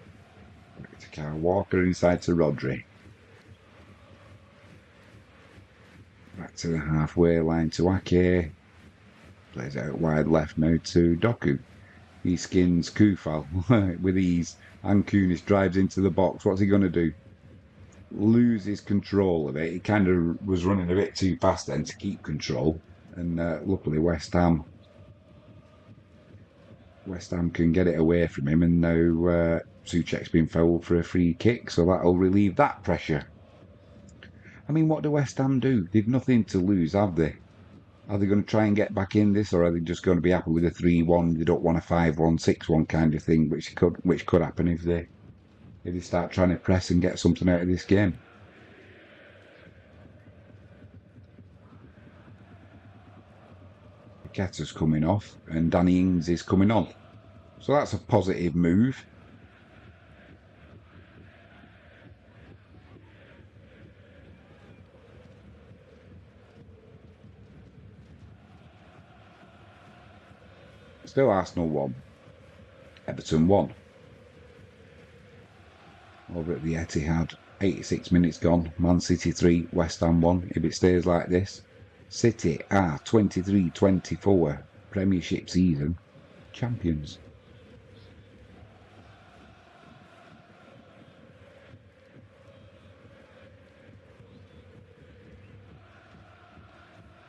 Back to Kyle Walker, inside to Rodri. Back to the halfway line to Ake. Plays out wide left now to Doku. He skins Kufal with ease. And Kunis drives into the box. What's he going to do? Loses control of it. He kind of was running a bit too fast then to keep control. And luckily West Ham can get it away from him. And now Souček's been fouled for a free kick. So that'll relieve that pressure. I mean, what do West Ham do? They've nothing to lose, have they? Are they going to try and get back in this, or are they just going to be happy with a 3-1? They don't want a 5-1, 6-1 kind of thing, which could happen if they start trying to press and get something out of this game. Paqueta's coming off, and Danny Ings is coming on. So that's a positive move. Still Arsenal 1. Everton 1. Over at the Etihad, 86 minutes gone. Man City 3, West Ham 1. If it stays like this, City are 23-24 Premiership season champions.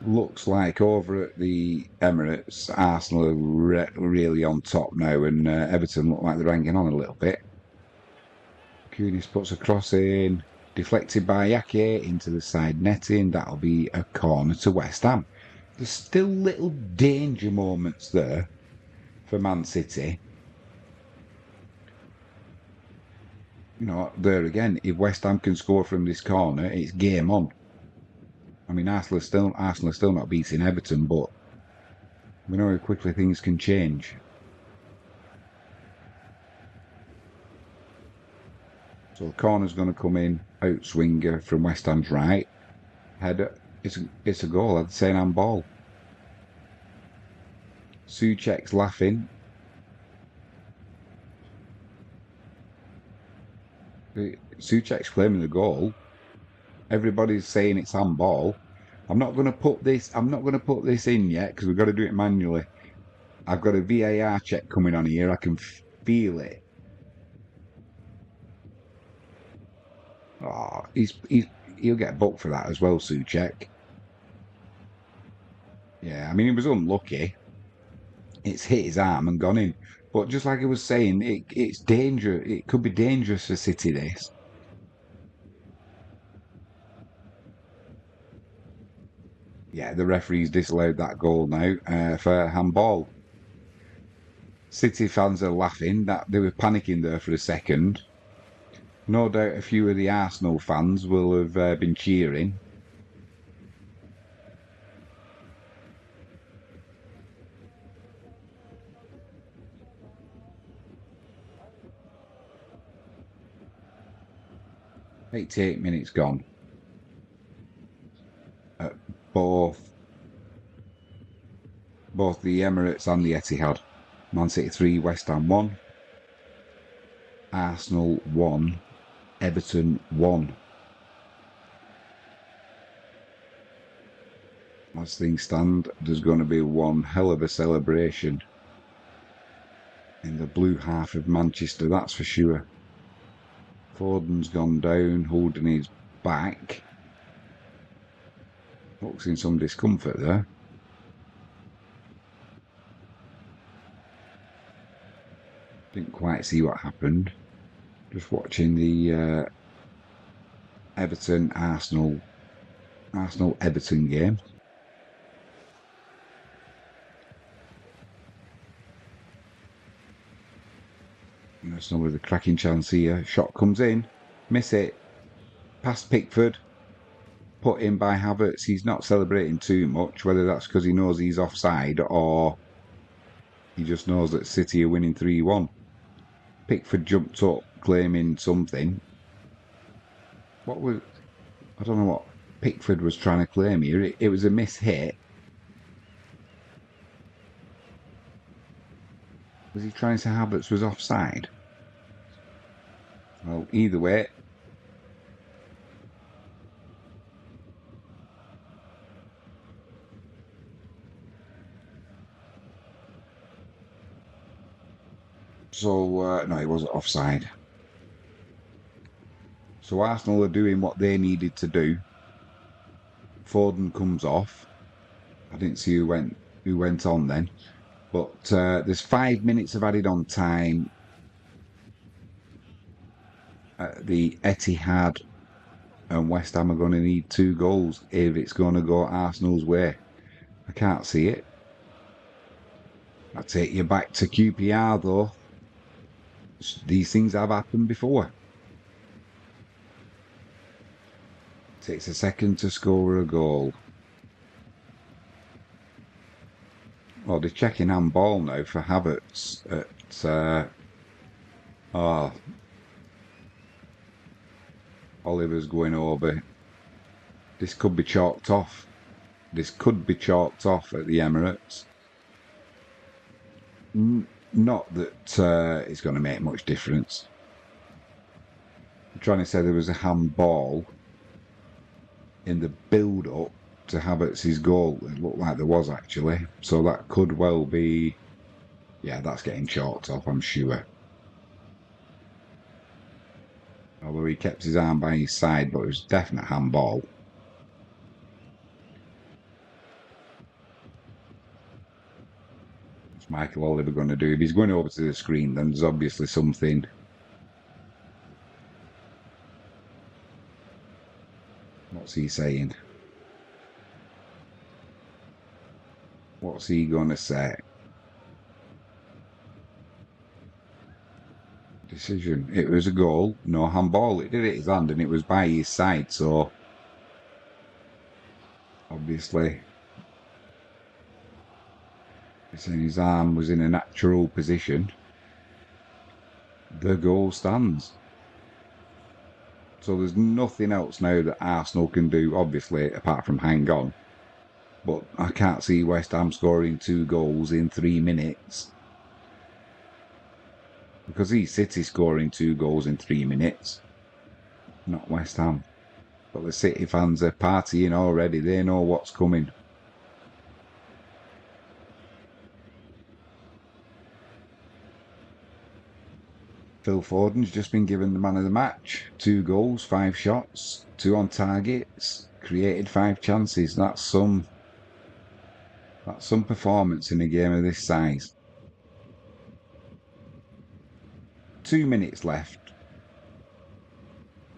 Looks like over at the Emirates, Arsenal are really on top now, and Everton look like they're hanging on a little bit. Kunis puts a cross in, deflected by Ake into the side netting. That'll be a corner to West Ham. There's still little danger moments there for Man City. You know, there again, if West Ham can score from this corner, it's game on. I mean, Arsenal are still not beating Everton, but we know how quickly things can change. So the corner's going to come in, outswinger from West Ham's right. Header, it's a goal, I'd say, an ball. Souček's laughing. Souček's claiming the goal. Everybody's saying it's handball. I'm not going to put this in yet because we've got to do it manually. I've got a VAR check coming on here. I can feel it. Oh, he'll get booked for that as well, Souček. Yeah, I mean, he was unlucky. It's hit his arm and gone in. But just like I was saying, it's dangerous. It could be dangerous for City, this. Yeah, the referee's disallowed that goal now for handball. City fans are laughing. That they were panicking there for a second. No doubt a few of the Arsenal fans will have been cheering. "88 minutes gone. Both the Emirates and the Etihad. Man City 3, West Ham 1. Arsenal 1, Everton 1. As things stand, there's going to be one hell of a celebration in the blue half of Manchester, that's for sure. Foden's gone down, holding his back. Looks in some discomfort there. Didn't quite see what happened. Just watching the Arsenal-Everton game. Arsenal with a cracking chance here. Shot comes in. Miss it. Past Pickford. Put in by Havertz. He's not celebrating too much, whether that's because he knows he's offside or he just knows that City are winning 3-1. Pickford jumped up claiming something. I don't know what Pickford was trying to claim here. It was a miss hit. Was he trying to say Havertz was offside? Well, either way. So, no, he wasn't offside. So Arsenal are doing what they needed to do. Foden comes off. I didn't see who went on then. But there's 5 minutes of added on time. The Etihad and West Ham are going to need 2 goals if it's going to go Arsenal's way. I can't see it. I'll take you back to QPR though. These things have happened before. It takes a second to score a goal. Well, they're checking handball now for Havertz at Oliver's going over. This could be chalked off. This could be chalked off at the Emirates. Not that it's going to make much difference. I'm trying to say there was a handball in the build-up to Havertz's goal. It looked like there was actually. So that could well be... Yeah, that's getting chalked off, I'm sure. Although he kept his arm by his side, but it was a definite handball. What's Michael Oliver going to do? If he's going over to the screen, then there's obviously something. What's he saying? What's he going to say? Decision. It was a goal, no handball. It did hit his hand and it was by his side, so obviously it's saying his arm was in a natural position. The goal stands. So there's nothing else now that Arsenal can do, obviously, apart from hang on. But I can't see West Ham scoring 2 goals in 3 minutes. Because he's City scoring 2 goals in 3 minutes. Not West Ham. But the City fans are partying already. They know what's coming. Phil Foden's just been given the man of the match. 2 goals, 5 shots, 2 on targets, created 5 chances. That's some performance in a game of this size. 2 minutes left.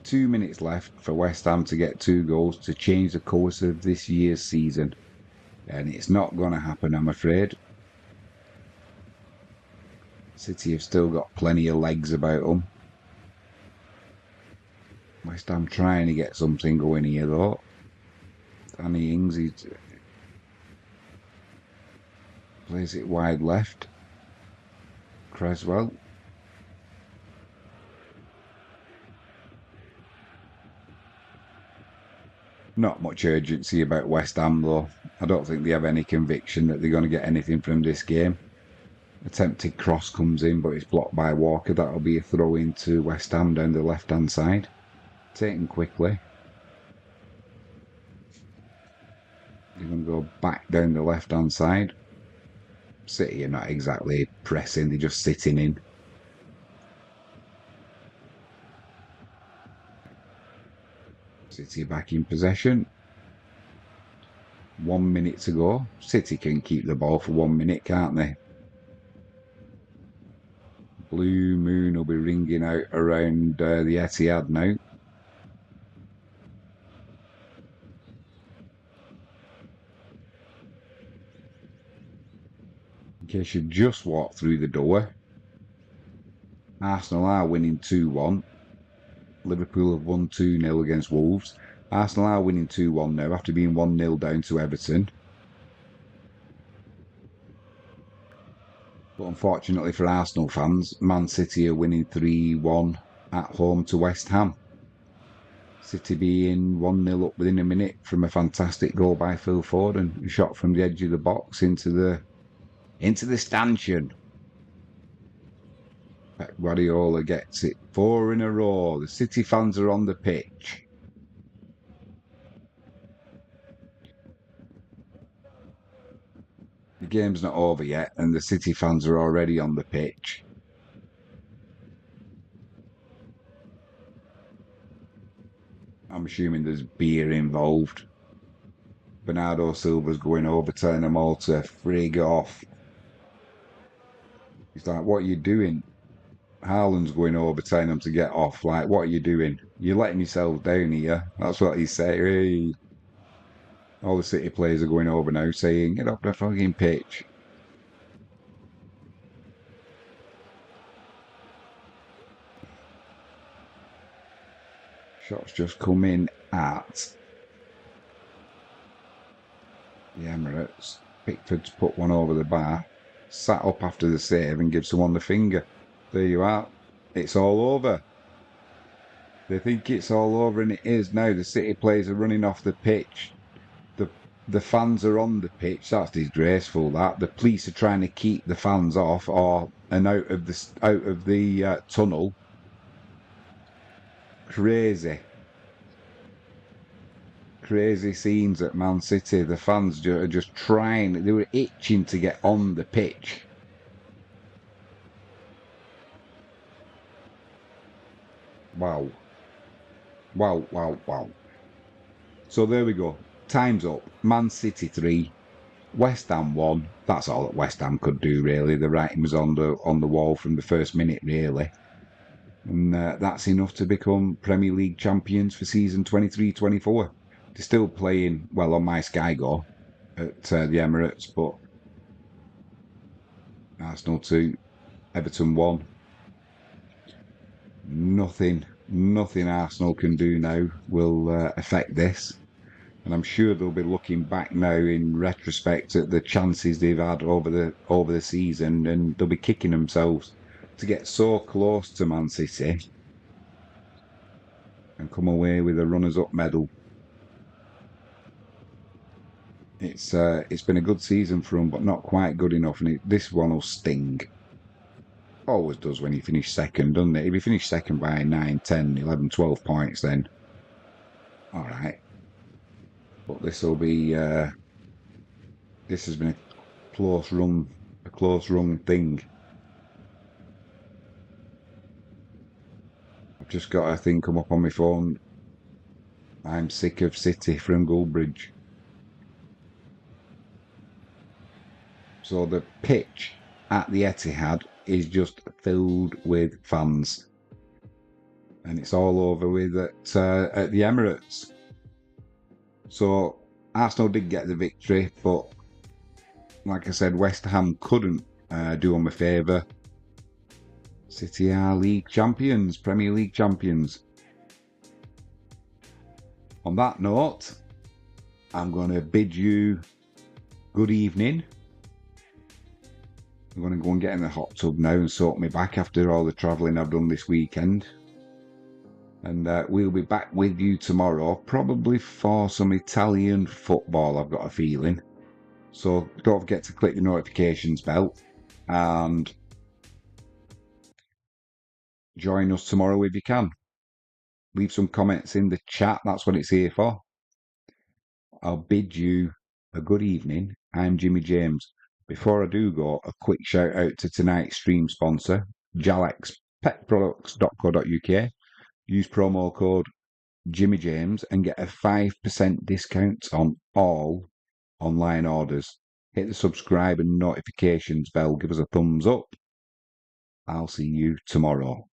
2 minutes left for West Ham to get 2 goals to change the course of this year's season. And it's not going to happen, I'm afraid. City have still got plenty of legs about them. West Ham trying to get something going here though. Danny Ings, he plays it wide left. Creswell. Not much urgency about West Ham though. I don't think they have any conviction that they're going to get anything from this game. Attempted cross comes in, but it's blocked by Walker. That'll be a throw into West Ham down the left-hand side. Taken quickly. They're going to go back down the left-hand side. City are not exactly pressing, they're just sitting in. City back in possession. 1 minute to go. City can keep the ball for 1 minute, can't they? Blue moon will be ringing out around the Etihad now. In case you just walked through the door, Arsenal are winning 2-1. Liverpool have won 2-0 against Wolves. Arsenal are winning 2-1 now after being 1-0 down to Everton. But unfortunately for Arsenal fans, Man City are winning 3-1 at home to West Ham. City being 1-0 up within a minute from a fantastic goal by Phil Foden, a shot from the edge of the box into the stanchion. Pep Guardiola gets it 4 in a row. The City fans are on the pitch. The game's not over yet, and the City fans are already on the pitch. I'm assuming there's beer involved. Bernardo Silva's going over, telling them all to frig off. He's like, what are you doing? Haaland's going over, telling them to get off. Like, what are you doing? You're letting yourself down here. That's what he's saying. Hey. All the City players are going over now, saying, get up the fucking pitch. Shots just come in at the Emirates. Pickford's put one over the bar, sat up after the save and gives someone the finger. There you are. It's all over. They think it's all over, and it is now. The City players are running off the pitch. The the fans are on the pitch. That's disgraceful. That the police are trying to keep the fans off or and out of the tunnel. Crazy. Crazy scenes at Man City. The fans are just trying. They were itching to get on the pitch. Wow. Wow, wow, wow. So there we go. Time's up. Man City 3, West Ham 1. That's all that West Ham could do, really. The writing was on the wall from the first minute, really. And that's enough to become Premier League champions for season 23-24. They're still playing, well, on my Sky Go at the Emirates, but Arsenal 2, Everton 1. Nothing Arsenal can do now will affect this. And I'm sure they'll be looking back now in retrospect at the chances they've had over the season, and they'll be kicking themselves to get so close to Man City and come away with a runners-up medal. It's been a good season for them, but not quite good enough, and this one will sting. Always does when you finish second, doesn't it? If you finish second by 9, 10, 11, 12 points, then all right. But this will be. This has been a close run thing. I've just got a thing come up on my phone. I'm sick of City from Goldbridge. So the pitch at the Etihad is just filled with fans. And it's all over with at the Emirates. So Arsenal did get the victory, but like I said, West Ham couldn't do them a favour. City are league champions, Premier League champions. On that note, I'm going to bid you good evening. I'm going to go and get in the hot tub now and soak me back after all the travelling I've done this weekend. And we'll be back with you tomorrow, probably for some Italian football, I've got a feeling. So don't forget to click the notifications bell and join us tomorrow if you can. Leave some comments in the chat, that's what it's here for. I'll bid you a good evening. I'm Jimmy James. Before I do go, a quick shout out to tonight's stream sponsor, jalexpetproducts.co.uk. Use promo code Jimmy James and get a 5% discount on all online orders. Hit the subscribe and notifications bell. Give us a thumbs up. I'll see you tomorrow.